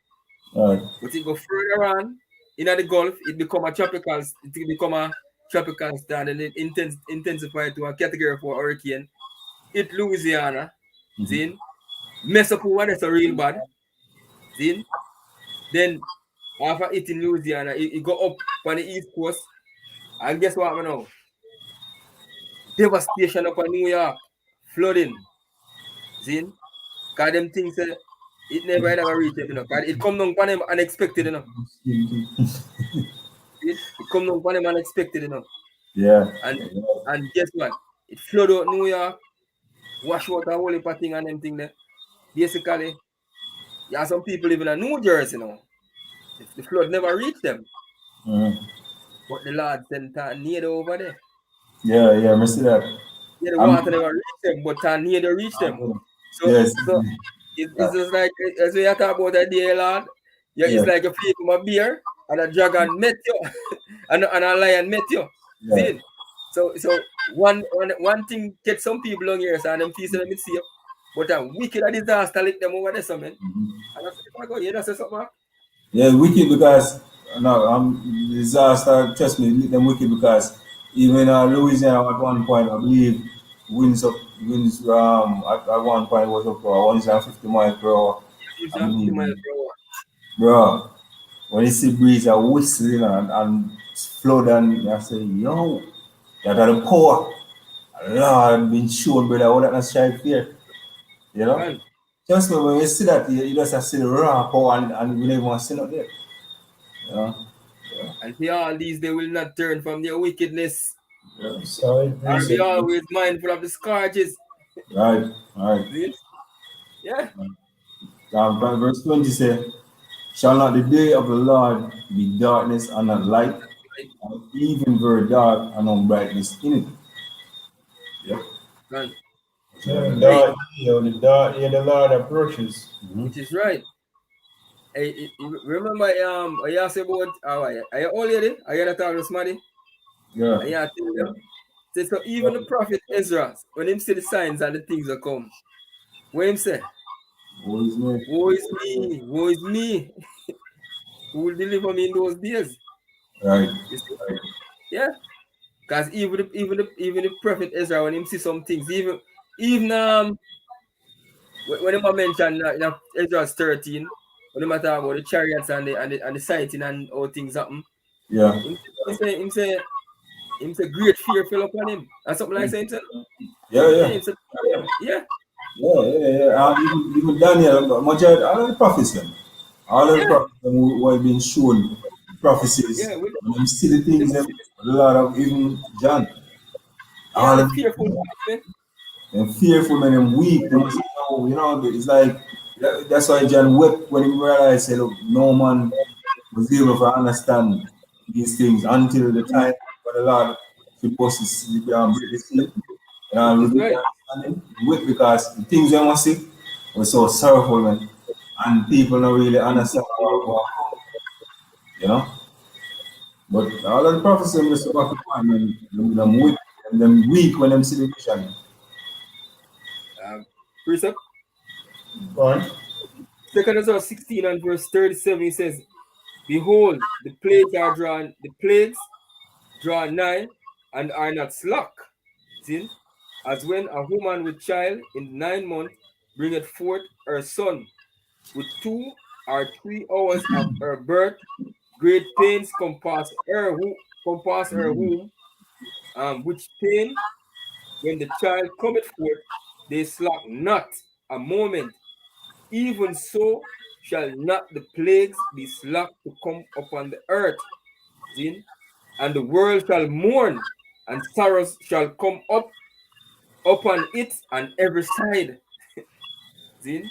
Right. But it go further on in the Gulf, it become a tropical storm, and it intensify to a category 4 hurricane. It Louisiana, see, mess up one that's a real bad, see. Then after it in Louisiana, it go up on the east coast, and guess what we know? Devastation up in New York, flooding, see. Cause them things it never reach it, you know. Cause it come down on them unexpected, you know. It come down on them unexpected, you know. Yeah. And guess what? It flood out New York, wash out a whole heap of thing and them thing there. Basically, you have some people living in New Jersey now. The flood never reached them. But the Lord sent tornado over there. Yeah, I see that. Yeah, the water never reached them, but tornado reached them. So, Yes. so it's just like, as we talk about that day, Lord, it's like a flip from a beer and a dragon met you and a lion met you. Yeah. See? So one thing get some people on here, so them feel them see you. But a wicked disaster lick them over there, so man. And that's what I go, you know, say something, Mark? Yeah, wicked because disaster. Trust me, them wicked because even Louisiana at one point, I believe winds at one point was up to 150 miles per hour. It's I 50 miles mean, per hour. bro, when you see breeze are whistling and flood and I say, yo, that are the power. Lord, been shown, brother, all that strike fear. You know? Man. Just when you see that, you just see the raw power and you never want to see it there. You know? And for all these, they will not turn from their wickedness. Yeah. So Or be always mindful of the scourges. right. See? Yeah. Verse 20 says, shall not the day of the Lord be darkness and not light, and even very dark and no brightness in it? Yep. Man. The Lord approaches. Which is right. Hey, remember, I asked about are you old lady? Are you not talking to somebody? Yeah. And yeah, tell them. Say, so even the prophet Ezra, when him see the signs and the things that come, what him say? Woe is me. Woe is me, woe is me. Who will deliver me in those days? Right. You see? Yeah. Because even the prophet Ezra, when him see some things, even when him mention in Ezra's 13, when him talk about the chariots and the sighting and all things happen, Yeah. him say great fear fell upon him. And something like that. Yeah. Him say, yeah. Even Daniel, majority, all of the prophets, them. All of the prophets who have been shown prophecies, Yeah, and them see the things, them, a lot of even John. All the of fearful man. them fearful, man, them weak. Them say, no, it's like, that's why John wept when he realized, say, look, no man was able to understand these things until the time when the Lord supposed to break the seal. Which is We right. understand it because the things we must see were so sorrowful, man. And people don't really understand what you know. But all of the prophecy in the back of man, them weak when them see the vision. Precept. Go on. 2 Ezra 16 and verse 37 it says, behold, the plagues draw nigh and are not slack. See? As when a woman with child in 9 months bringeth forth her son, with 2 or 3 hours of her birth, great pains compass her womb, which pain when the child cometh forth, they slack not a moment. Even so shall not the plagues be slack to come upon the earth. See? And the world shall mourn, and sorrows shall come up upon it on every side. See?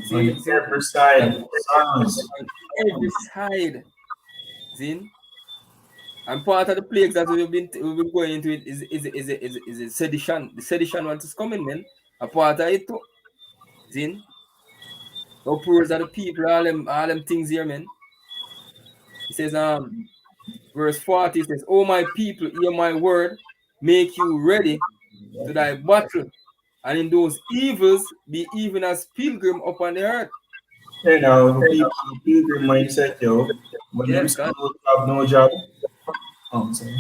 See? Every side. On every side. See? And part of the plagues that we've been going into it is a sedition. The sedition one is coming, man. A part of it too. See? No prayers of the people, all them things here, man. He says, verse 40 says, oh my people, hear my word, make you ready to thy battle, and in those evils be even as pilgrim upon the earth. You know, people pilgrim mindset, yo. When them still have no job. Oh, sorry.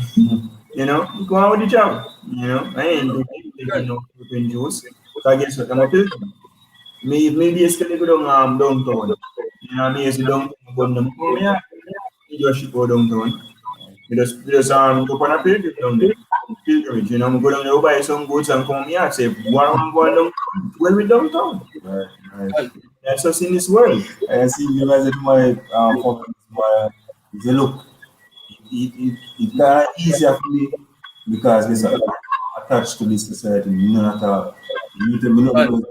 You know, go on with the job. You know, I ain't taking no pilgrim juice. So I guess what I'm a pilgrim. Maybe it's gonna go downtown. You know, me as a downtown, but them come here. You just go downtown. We just go on a pilgrim down there. Pilgrimage, you know, I'm go down there buy some goods and come here. Say, what I'm going down? Where we downtown? Right. That's us in this world. I see you guys at my focus, my say, look, it's kind of easier for me because it's attached to this society, none at all. You tell me nothing,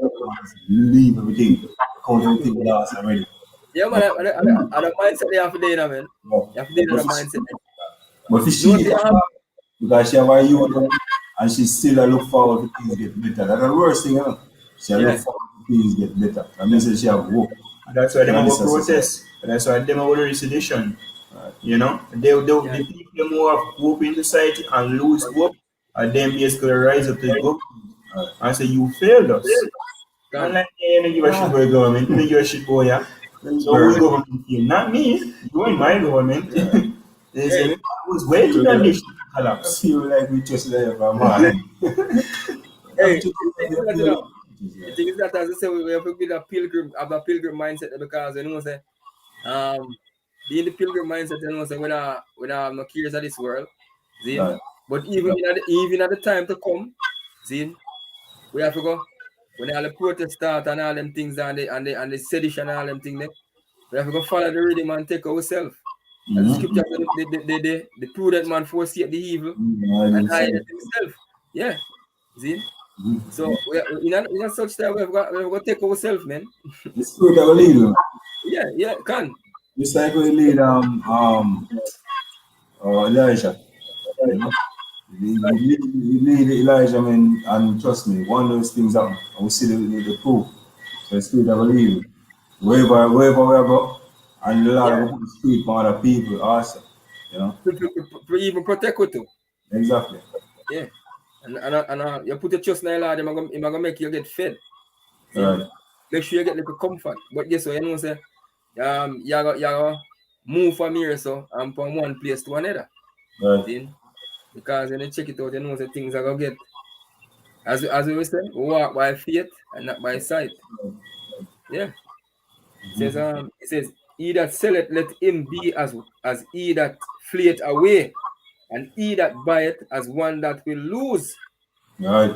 leave everything. Count everything last already. Yeah, man, I the mindset they have today, man. Yeah. You have to do the mindset. But for she, because she have a youth and she still look forward to things get better. That's the worst thing, you know. She look forward to things get better. That means that she have hope. That's why they will protest. That's why they will do sedition. You know, the people who have hope in society and lose hope, and then basically rise up to the government and say, you failed us. And like, you don't give a shit for the government, you don't give a shit for ya. So who's government here? Not me. You ain't my government. They say, I was waiting on this shit to collapse. Feel like we just there for man. Hey, the thing is that, as I say, we have to build a pilgrim mindset because you know say, being the pilgrim mindset, you know say, when I have no cares of this world, see. Right. But even at the time to come, see, we have to go when all the protest start and all them things and the sedition and all them things there, we have to go follow the rhythm and take ourselves. As the scripture, the prudent man forsake the evil and hide himself. Yeah, see. So in a such time we've got to take ourselves, man. The spirit that will lead you. Yeah, can. Just like we lead Elijah. You know? We lead Elijah, man, and trust me, one of those things happen, and we see the proof. So the spirit that will lead you. Wherever we go, and the Lord will put the spirit for other people also. You know? To even protect you too. Exactly. Yeah. And you put your trust in the Lord, He's gonna make you get fed. Right. Make sure you get little comfort. But guess what, you know, say, you gotta move from here so and from one place to another. Right. See? Because when you check it out, you know the things are gonna get. As we were saying, we walk by faith and not by sight. Yeah. It says, he that selleth, let him be as he that fleeth away, and he that buyeth as one that will lose. Right.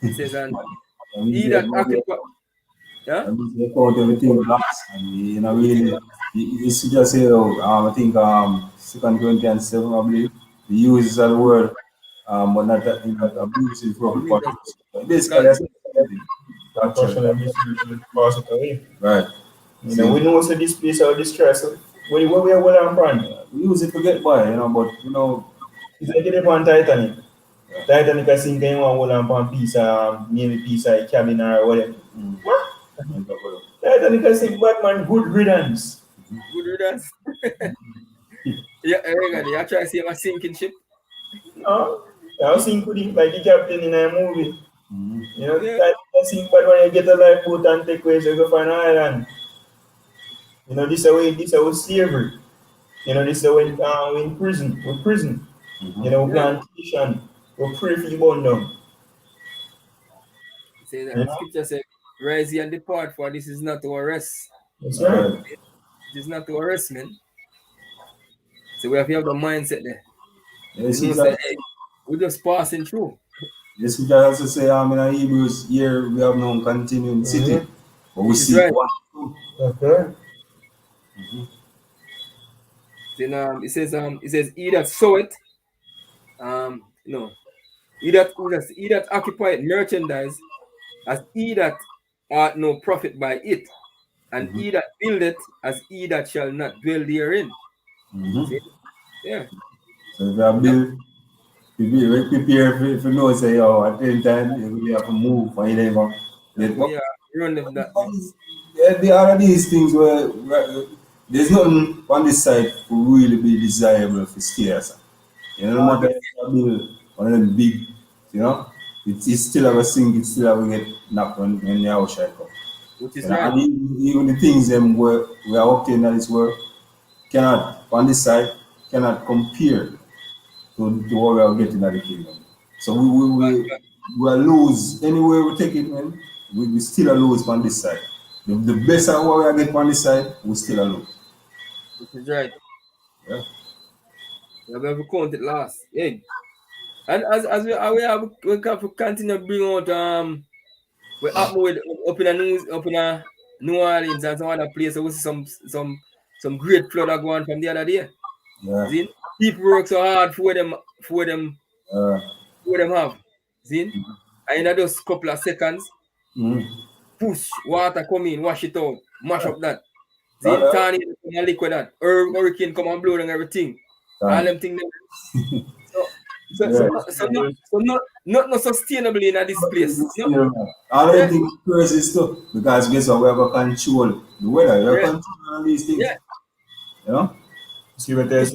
It says, and he that occupy. Yeah. And we take out everything last, and you know, really, you should just say, I think 2 Corinthians 7, I believe, the uses of the word, but not that, you know, abuse is wrong. Basically, that's right. You know, we know also this place or this stress. When we are well and brand, we use it to get by, you know, but you know, it's like get on Titanic. Titanic I think they want well and brand piece, maybe piece of cabin or whatever. What? Titanic I think Batman good riddance. Good riddance. Yeah, you try to see a sinking ship. No, I was sinking like the captain in a movie. You know, I think but when you get a lifeboat and take ways you go find an island. You know, this is our slavery. You know, this is when we in prison. We're prison. You know, plantation. We're free for you born down. Say that scripture says, rise ye and depart, for this is not our rest. That's right. This is not our rest, man. So we have to have the mindset there. Yes, you know, say, hey, we're just passing through. Yes, we can also say, in Hebrews, here we have no continuing city. But we see right. one. Okay. Then it says, he that sow it, he that occupy merchandise, as he that art no profit by it, and he that buildeth, as he that shall not dwell therein. See? Yeah. So if you build, we prepare if you know, say, at any time, we have to move, and you never. Run them that. There are these things where there's nothing on this side to really be desirable for stairs. You know, no matter if you build one of them big, you know, it's still have a sink, it's still have a get knocked when the house shall come. Which is right. And even the things them where we are obtaining in this world cannot, on this side, cannot compare to what we are getting at the kingdom. So we are lose anywhere we take it, man. We still are lose on this side. The best of what we are getting on this side, we still are lose. Which is right. Yeah. We have to count it last. Yeah. And as we have to continue to bring out we up with up in New Orleans and some other places, we see some great flood that go on from the other day. Yeah. See? People work so hard for them have. See? And in those couple of seconds, push, water come in, wash it out, mash up that. See, turn it come and liquid that. Hurricane come and blow down everything. All them things. So not sustainable in this place. No? I don't think crazy stuff because guess what? We have a control the weather. We have control on these things. Yeah. You know? See what there's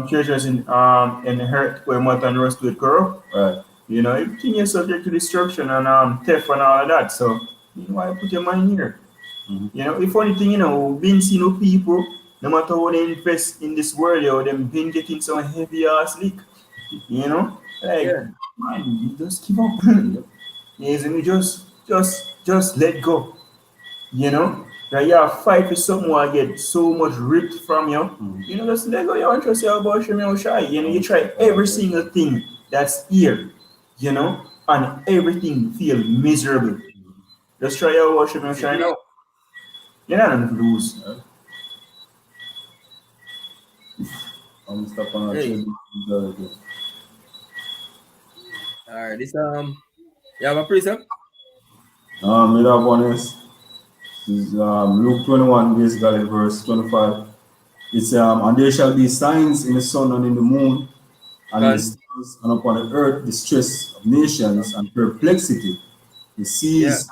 treasures in the earth where mud and rust will grow. Right. You know, everything is subject to destruction and theft and all of that. So you know why put your mind here. You know, the funny thing, you know, being seen with people, no matter how they invest in this world, you know, them been getting some heavy ass leak. You know? Like man, you just keep up. Yes, and we just let go. You know? That you have fight with someone get so much ripped from you. You know, just let go you and trust your about you shy. You know, you try every single thing that's here, you know, and everything feel miserable. Just try your worship and shine out. You're not going to lose. I'm stuck on a Hey. trade. Alright, this you have a precept? We have one is Luke 21, basically verse 25. It's and there shall be signs in the sun and in the moon, and in the stars, and upon the earth distress of nations and perplexity, the seas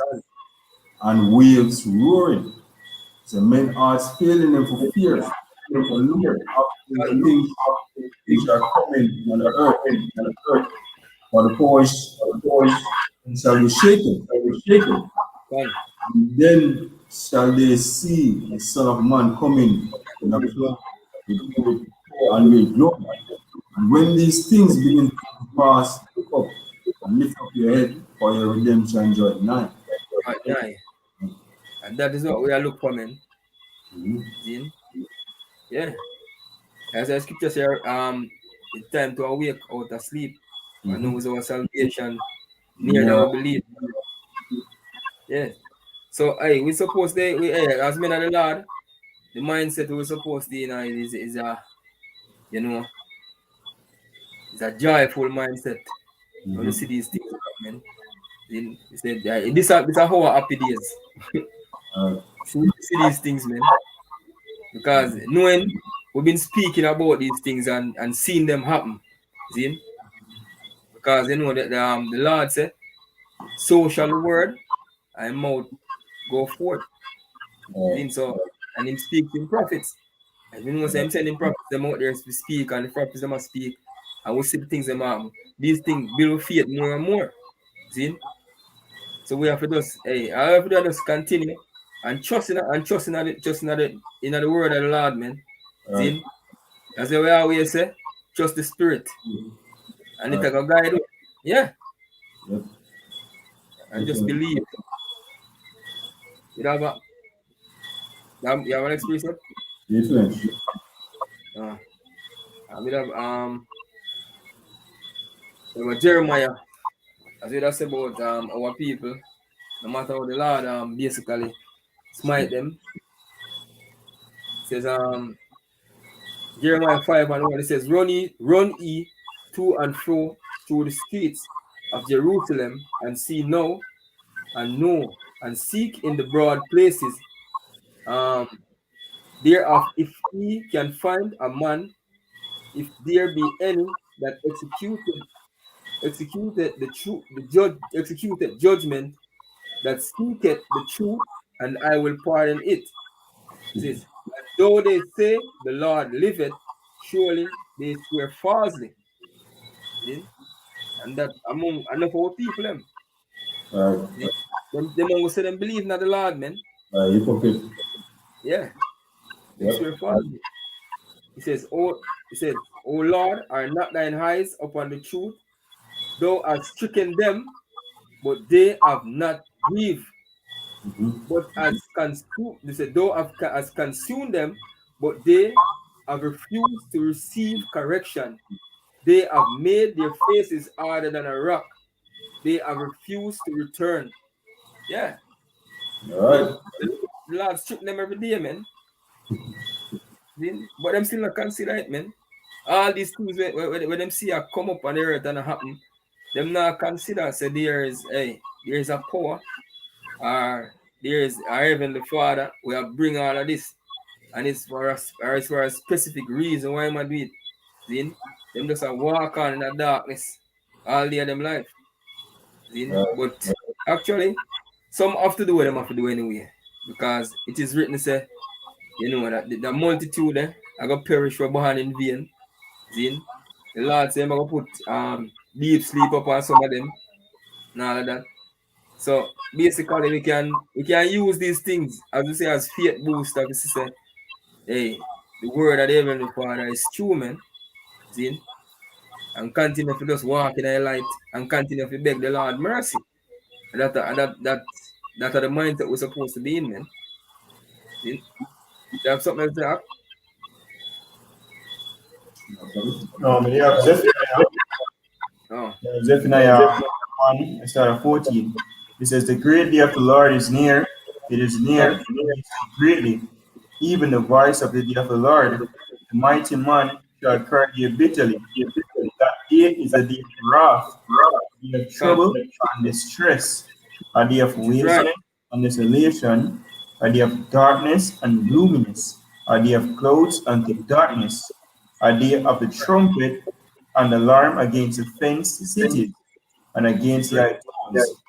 and waves roaring. So men hearts failing them for fear, for look after the things which are coming on the earth, for the poise shall be shaken. And then shall they see the Son of Man coming in a cloud with glory and with glory. And when these things begin to pass, look up and lift up your head, for your redemption joy nigh. And that is what we are looking for, man. Yeah. As the scripture says, it's time to awake out of sleep and knows our salvation near than we believe. Yeah. So we supposed to as men of the Lord, the mindset we're supposed to is a you know, it's a joyful mindset. When you see these things, man. He said, this are our happy days. See these things, man. Because knowing we've been speaking about these things and seeing them happen. See? Because you know that the Lord said, so shall the word and mouth go forth. So and him speak in prophets. And you know, so I'm sending prophets them out there to speak, and the prophets them must speak, and we see the things them happen. These things build faith more and more. See? So we have to just I have to just continue and trust in the word of the Lord, man. See? That's the way I always say, trust the spirit. And it can guide you. Yeah. And just believe. You have an experience? Yes, Jeremiah, as we just about our people, no matter how the Lord basically smite them. It says Jeremiah 5:1, it says, run ye to and fro through the streets of Jerusalem, and see now and know and seek in the broad places thereof, if ye can find a man, if there be any that executed judgment, that seeketh the truth, and I will pardon it. It says, though they say the Lord liveth, surely they swear falsely. See? And that among enough of our people, them will say them believe in the Lord, man. Hypocrite. Yeah. They swear falsely. He says, O Lord, are not thine eyes upon the truth? Thou hast stricken them, but they have not grieved. But as consumed, they said, thou hast consumed them, but they have refused to receive correction. They have made their faces harder than a rock. They have refused to return. Yeah. All right. The Lord strip them every day, man. But them still not consider it, man. All these things when them see her come up on the earth and happen, them not consider say there is a power or there is a heavenly Father we have bring all of this and it's for us or it's for a specific reason why am I do it. See? Them just a walk on in the darkness all day of them life. See? But actually some have to do what them have to do anyway. Because it is written say, you know, that the multitude I got perish for born in vain. See? The Lord say I'm gonna put deep sleep upon some of them and all of that. So basically we can use these things as we say as faith booster to say, hey, the word of the Heavenly Father is true, man. See? And continue to just walk in the light and continue to beg the Lord mercy. And that are the mindset we're supposed to be in, man. See? You have something else to add? Yeah, Oh, Zephaniah 1, start 14. It says, the great day of the Lord is near. It is near, and it is greatly. Even the voice of the day of the Lord, the mighty man shall cry there bitterly. That day is a day of wrath, a day of trouble and distress, a day of it is right. wasteland and desolation, a day of darkness and gloominess, a day of clouds and thick darkness, a day of the trumpet and alarm against the fenced cities and against thy towns.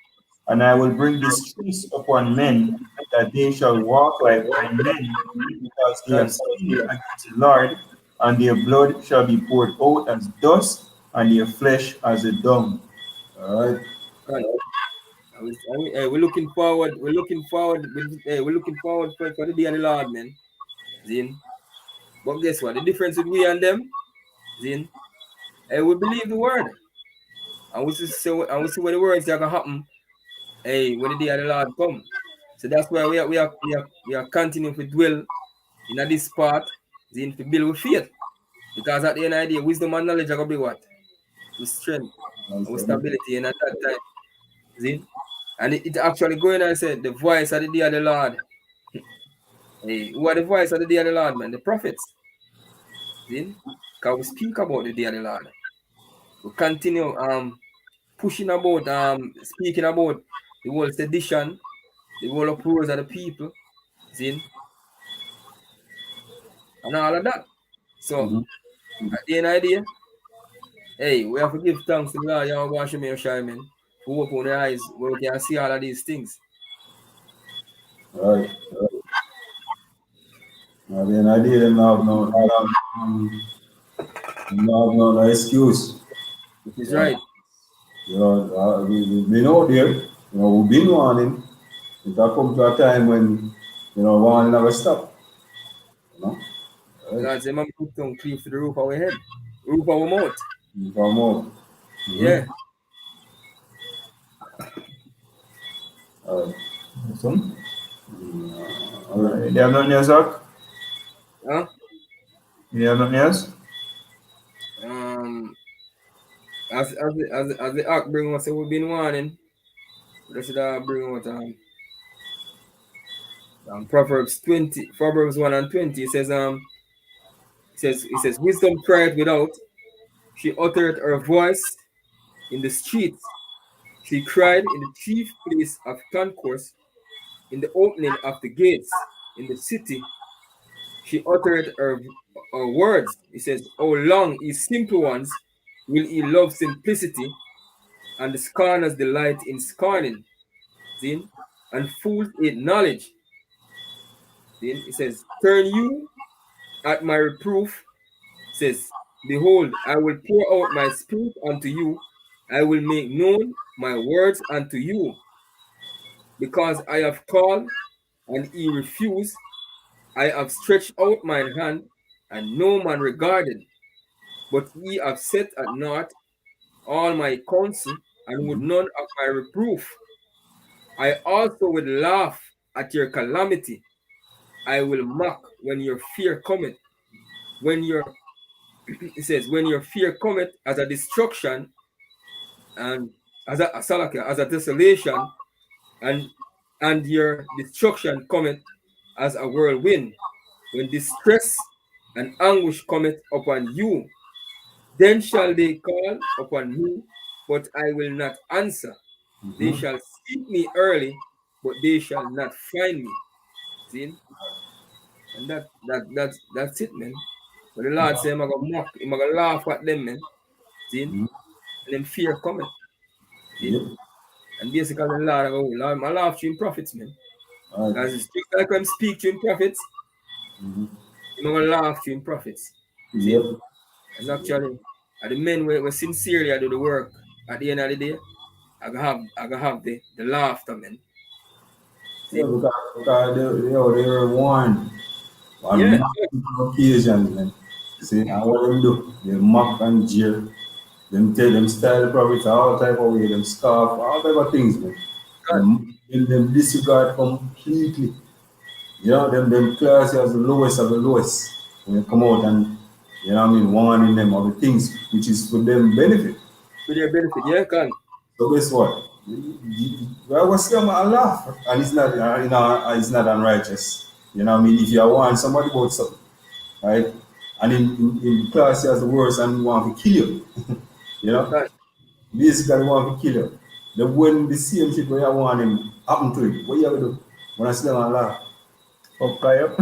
And I will bring distress upon men, that they shall walk like blind men, because they have Done. sinned against the Lord, and their blood shall be poured out as dust, and their flesh as a dung. All right. Done. Hey, we're looking forward. We're looking forward. We're looking forward for the day of the Lord, man. Zin. But guess what? The difference with we and them, Zin. Hey, we believe the word, and we see where the words are gonna happen. Hey, when the day of the Lord come. So that's why we are continuing to dwell in this part, Zin, to build with faith. Because at the end of the day, wisdom and knowledge are gonna be what? With strength and with stability. And at that time, Zin. And it actually going and said the voice of the day of the Lord. Hey, who are the voice of the day of the Lord, man? The prophets. See? Because we speak about the day of the Lord. We continue pushing about speaking about the whole sedition, the whole uproars of the people. See? And all of that. So at the end of the day, hey, we have to give thanks to the Lord, Yahweh Hashem Yoshaim, who open the eyes where we can see all of these things. All right. Now, the idea them have no excuse. It is Yeah. right. You know, we've been out there. You know, we've been warning. It will come to a time when, you know, warning never stop. You know? All right. God say, man, put tongue cleave to the roof of our head, roof of our mouth. For more. Yeah. All right. Awesome. All right. You have nothing else, Zach? Huh? You have nothing else? As the act bring us, we've been warning. We should bring out Proverbs 1 and 20. It says wisdom cried without, she uttered her voice in the streets. She cried in the chief place of concourse, in the opening of the gates, in the city. She uttered her words. It says, how long, ye simple ones, will ye love simplicity, and the scorners delight in scorning? See? And fools hate knowledge. See? It says, turn you at my reproof. It says, behold, I will pour out my spirit unto you. I will make known my words unto you. Because I have called, and ye refuse. I have stretched out mine hand, and no man regarded. But ye have set at naught all my counsel, and would none of my reproof. I also will laugh at your calamity. I will mock when your fear cometh. When your it says, when your fear cometh as a destruction, and as as a desolation, and your destruction cometh as a whirlwind. When distress and anguish cometh upon you, then shall they call upon me, but I will not answer. They shall seek me early, but they shall not find me. See? And that's it, man. But the Lord say, I'm gonna mock, I'm gonna laugh at them, man. See? And then fear coming. See? Yep. And basically the Lord, Lord, I laugh to him prophets, man. All right. Because it's just like when I speak to him prophets, I'm gonna laugh to him prophets. See? Yep. And actually, the men were sincerely I do the work at the end of the day, I gonna have the laughter, man. See? Yeah, because they were warned on Yeah. multiple occasions, man. See, and what them do? They mock and jeer. Them tell them style the prophets all type of way, them scarf, all type of things, man. Them disregard completely. You know, them class as the lowest of the lowest. When they come out and, you know what I mean, warning them of the things which is for them benefit. For their benefit, yeah, can. So guess what? Well, what's them a laugh? And it's not, it's not unrighteous. You know what I mean? If you want somebody about something, right? And in class he has the worst and want to kill you. You know? Can. Basically want to kill you. The when the same shit where you want him happen to him, what you have to do? When I sit down and laugh, okay, up.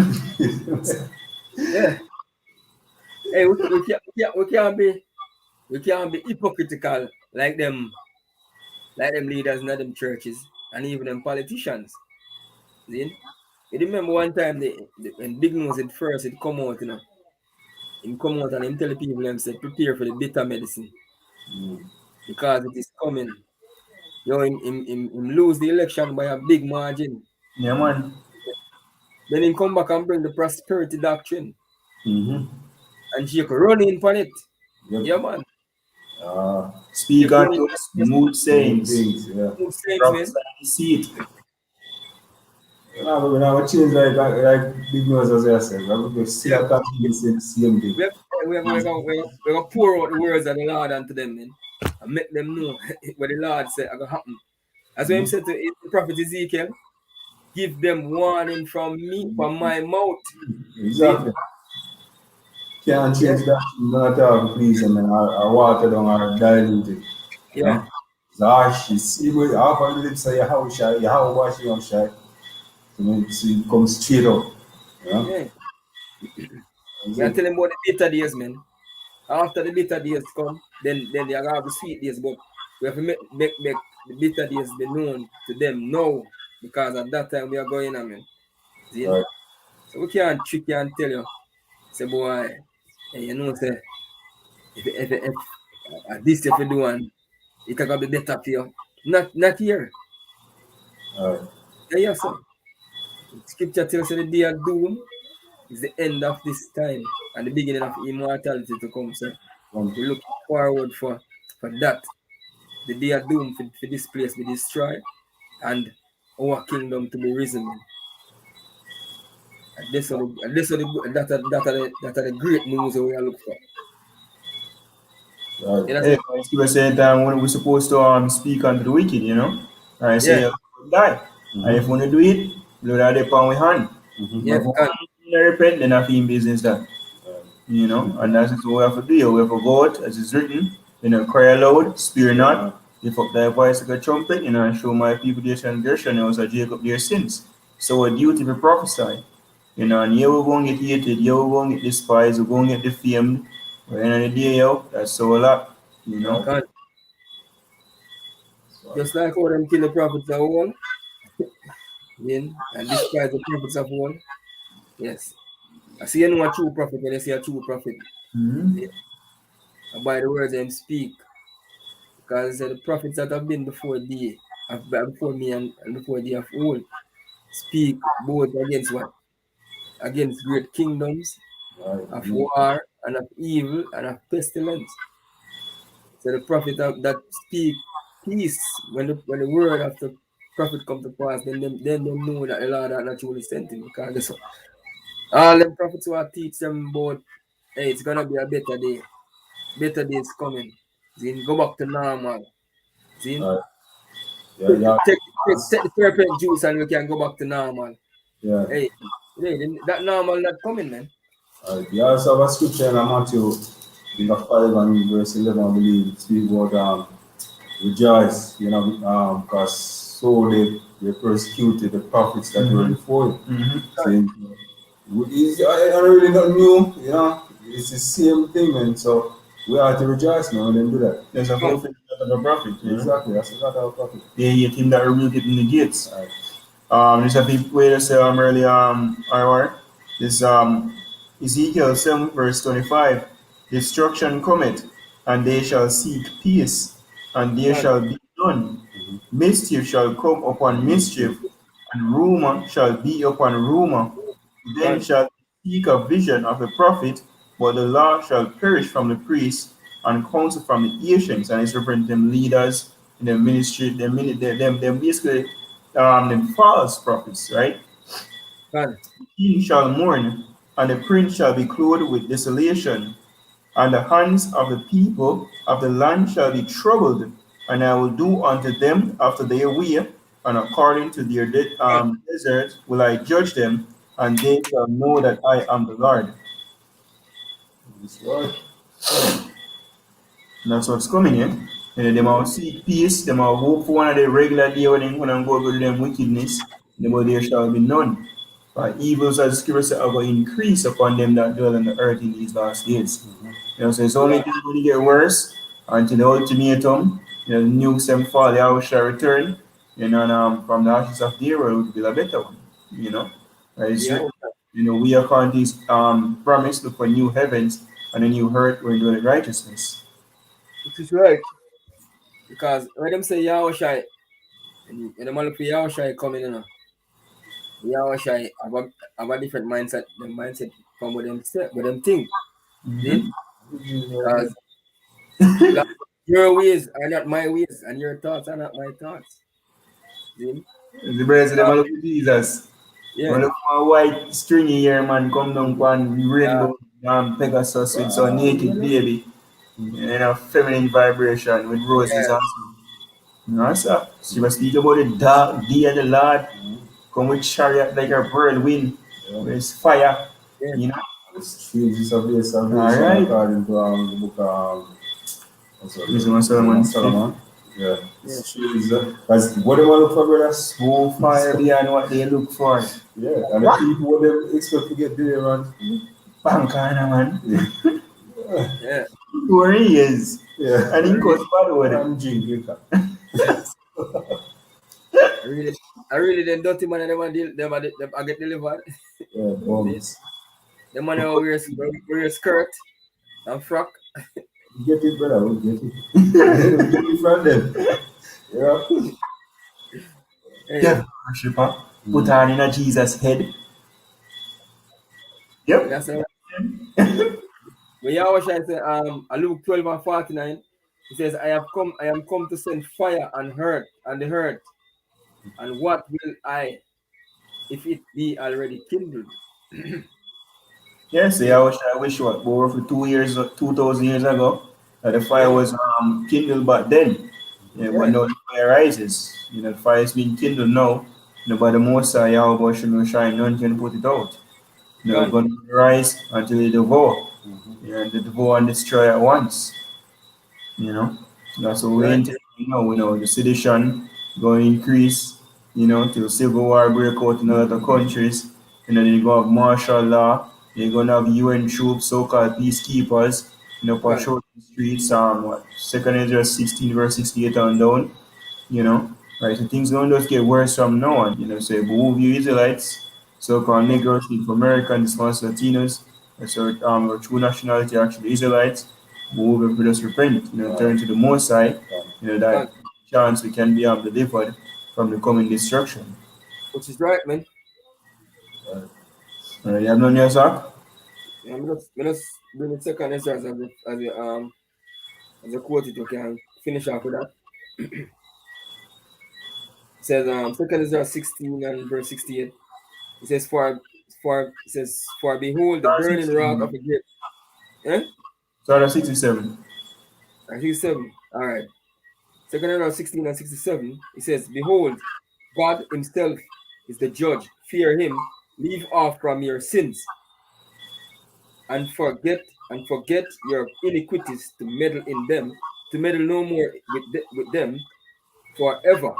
Yeah. Hey, we can't be hypocritical like them leaders in them churches and even them politicians. See? You remember one time when Big Nose at first it come out, you know. Him come out and him tell the people them say prepare for the bitter medicine. Because it is coming. You know, him lose the election by a big margin. Yeah, man. Then he come back and bring the prosperity doctrine. Mm-hmm. And she could run in on it. Yep. Yeah, man. Speak on those mood sayings. Yeah. Good sense, man. Prophesy deceit. No, but we never change like Big Nose as I said. We still continue to say the same thing. We're gonna pour out the words of the Lord unto them, man. And make them know what the Lord said are gonna happen. As when him said to the prophet Ezekiel, give them warning from me, from my mouth. Exactly. Can't change that. Not have please and I water down or dilute it. You Yeah. know? It's harsh. You see where half of the lips of your house shy, your house wash your shy. So it comes straight up. You know? Yeah. That's You it. tell them about the bitter days, man. After the bitter days come, then they are gonna have the sweet days, but we have to make the bitter days be known to them now. Because at that time we are going on, man. See? Right. So we can't trick you and tell you, say boy, hey, you know, say if this if you do one, it can be better for you. Not here. Right. Yes, sir. Scripture tells you the day of doom is the end of this time and the beginning of immortality to come. So we look forward for that. The day of doom for this place be destroyed and our kingdom to be risen. And this are the great news that we are looking for. Right. You know, Hey, you were saying that when we're supposed to speak unto the wicked, you know? And say, yeah, die. And if we don't do it, blood are there upon we hand. yeah, But can, if we repent, then I feel business that. You know, and that's what we have to do. We have to go out, as it's written, you know, cry aloud, spare not, lift up thy voice like a trumpet, you know, and show my people their transgression, and also Jacob their sins. So a duty to prophesy. You know, and here we're going to get hated, here we're going to get despised, we're going to get defamed. But at the end of the day, yo, that's so a lot, you know. can. Just like how them kill the prophets of old, and despise the prophets of old. Yes. I see you know a true prophet when you see a true prophet. Mm-hmm. Yeah. And by the words them speak. Because the prophets that have been before thee, before me and before thee of old, speak both against what? Against great kingdoms, Right. of war, and of evil, and of pestilence. So the prophet that speak peace, when the word of the prophet come to pass, then them know that the Lord had not truly sent him. Because guess what? All them prophets who are teach them about, hey, it's gonna be a better day. Better days coming. Then go back to normal. See? Right. Yeah. Take the serpent juice and we can go back to normal. Yeah. Hey, that normal not coming, man. Right. You also have a scripture in Matthew, in the 5 and verse 11, I believe, it speaks about rejoice, because so they persecuted the prophets that were before you. Saying, I really not new, it's the same thing, and so we have to rejoice now when they do that. There's a fulfillment of the prophet. Exactly, that's a lot of prophet. They hate him that rebuked in the gates. Right. There's a big way to say earlier RR. This Ezekiel 7 verse 25. Destruction cometh, and they shall seek peace, and there shall be none. Mischief shall come upon mischief, and rumor shall be upon rumor. Then shall they seek a vision of a prophet, but the law shall perish from the priests, and counsel from the ancients. And it's referring to them leaders in the ministry, them basically them false prophets, right? God. The king shall mourn, and the prince shall be clothed with desolation, and the hands of the people of the land shall be troubled, and I will do unto them after their way, and according to their desert will I judge them, and they shall know that I am the Lord. That's right. And that's what's coming here. And they might seek peace, they might hope for one of the regular day when they gonna go with them wickedness, but there shall be none. For evils, as the scripture said, are going to increase upon them that dwell on the earth in these last days. So it's only going to get worse until the ultimatum, the nukes them fall, the house shall return, and from the ashes of the world will be a better one, It's Yeah. we are currently promised to for new heavens and a new earth where dwell in righteousness. Which is right. Because when them say Yahushai, when them look for Yahushai coming, Yahushai have a different mindset. The mindset from what them say, what them think. See? Because your ways are not my ways, and your thoughts are not my thoughts. See? The brothers of them look for Jesus. Yeah. When look for a white stringy hair man come down on rainbow Pegasus with some naked baby. Feminine vibration with roses and sir. She was speaking about the dark day of the Lord. Come with chariot like a whirlwind. With fire. Yeah. It's Jesus of this Alright. according to the book of Wisdom of Solomon. Solomon. Yeah. It's Jesus. Because what they want to look for, brother? So far beyond what they look for. Yeah. And the people what they expect to get there, man. Bankana, man. Yeah. Where he is. Yeah. And he goes bad with it. I'm drinking. I really the dirty man and them I get delivered. Yeah, bombs. The man who wear skirt and frock. We get it, brother. We get it. We get it from them. Yeah. Hey, Devil worshipper. Put her in a Jesus head. Yep. that's all right. When Yahushua say Luke 12 and 49, he says, I am come to send fire and earth and the earth. And what will I if it be already kindled? Yes, I wish what over for 2,000 years ago that the fire was kindled back then. But now the fire rises. The fire is being kindled now. By the Most High Yahweh shall shine, none can put it out. It's going to rise until it devour. The devour and destroy at once. That's what we're into now. The sedition going to increase, till civil war break out in other countries. Then you go have martial law. You're going to have UN troops, so-called peacekeepers, patrol the streets. Second Ezra 16 verse 68 on down. Right? So things going to just get worse from now on. So move you Israelites, so-called Negroes, Native Americans, Latinos, so our true nationality are actually Israelites. Move and just repent, turn to the Most High, that chance we can be delivered from the coming destruction. Which is right, man. You have none else, Zach? I'm just bring the second Ezra as a quote it, you can finish off with that. It says second Ezra 16 and verse 68. It says for behold the burning rock of a great Sorry, 67. 67. All right. Second Ezra 16 and 67. It says, behold, God himself is the judge. Fear him, leave off from your sins, and forget your iniquities to meddle in them, to meddle no more with them forever.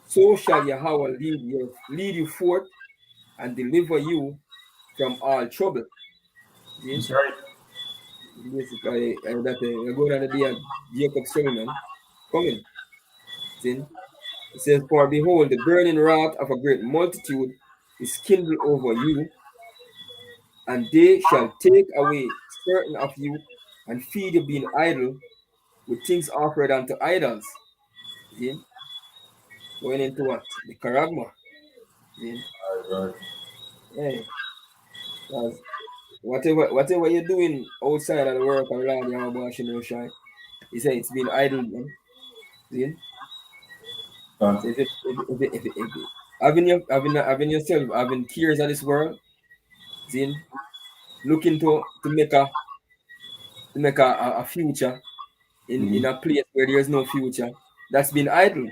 So shall Yahweh lead you forth and deliver you from all trouble. See? That's right. Basically, that you're going on the day of Jacob's sermon coming. See? It says, for behold, the burning wrath of a great multitude is kindled over you, and they shall take away certain of you and feed you being idle with things offered unto idols. See? Going into what? The charagma. See? Right. Hey, because whatever you're doing outside of the work of Lord Yahweh Shino Shai, he said it's been idle, man. See? So if having yourself having cares of this world, see, looking to make a future in a place where there's no future, that's been idle.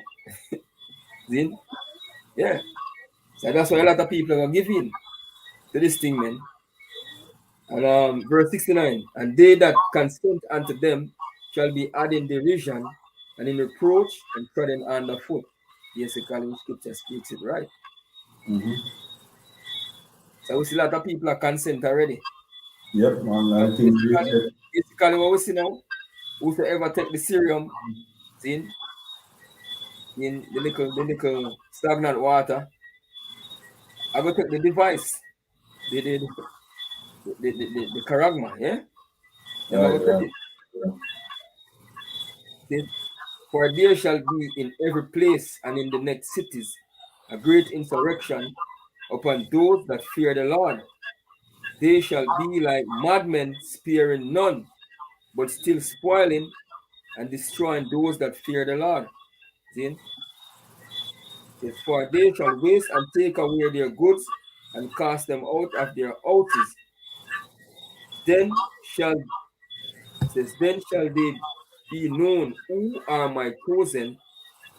See? Yeah. So that's why a lot of people are giving to this thing, man. And verse 69, and they that consent unto them shall be had in derision and in reproach and trodden underfoot. Basically, scripture speaks it right. So we see a lot of people are consent already. Yep, man. I think Basically, what we see now, whosoever take the serum, see, in the little stagnant water, I go take the device, the charagma, yeah? Them I go take it. For there shall be in every place and in the next cities a great insurrection upon those that fear the Lord. They shall be like madmen, sparing none, but still spoiling and destroying those that fear the Lord. See? Yes, for they shall waste and take away their goods and cast them out of their houses. Then shall they be known who are my chosen,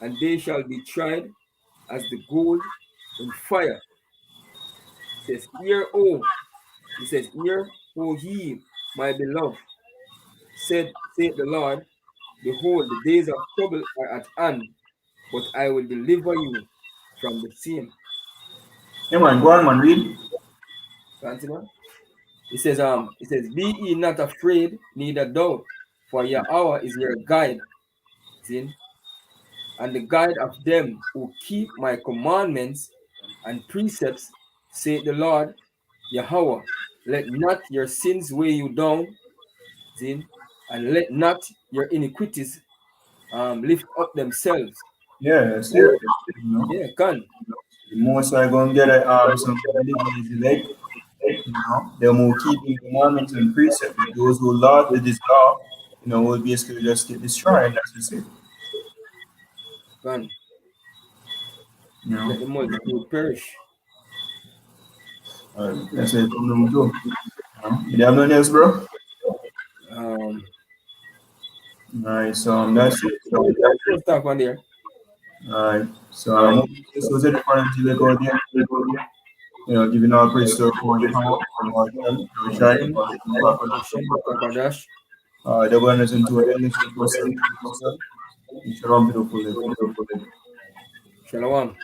and they shall be tried as the gold in fire. He says, hear, O ye, my beloved, said the Lord, behold, the days of trouble are at hand, but I will deliver you from the same. Yeah, man, go on, man, read. Continue. It says, be ye not afraid, neither doubt, for your hour is your guide. See? And the guide of them who keep my commandments and precepts, say the Lord, Yahweh, let not your sins weigh you down, see? And let not your iniquities lift up themselves. Yeah, that's it. You know, Yeah, can. the most I gonna get some deliverance elect, you know, them who keep the commandments and precepts. But those who love with this law, you know, will basically just get destroyed. That's just it. Can. You know, Let the multitude perish. that's it. From them too. You know, you have nothing else, bro? Nice. That's it. So, Let's talk on there. alright. So, this was it for until they go there. You know, giving all praise to our power, our shine, the ones into an endless person. Shalom, beautiful. Shalom.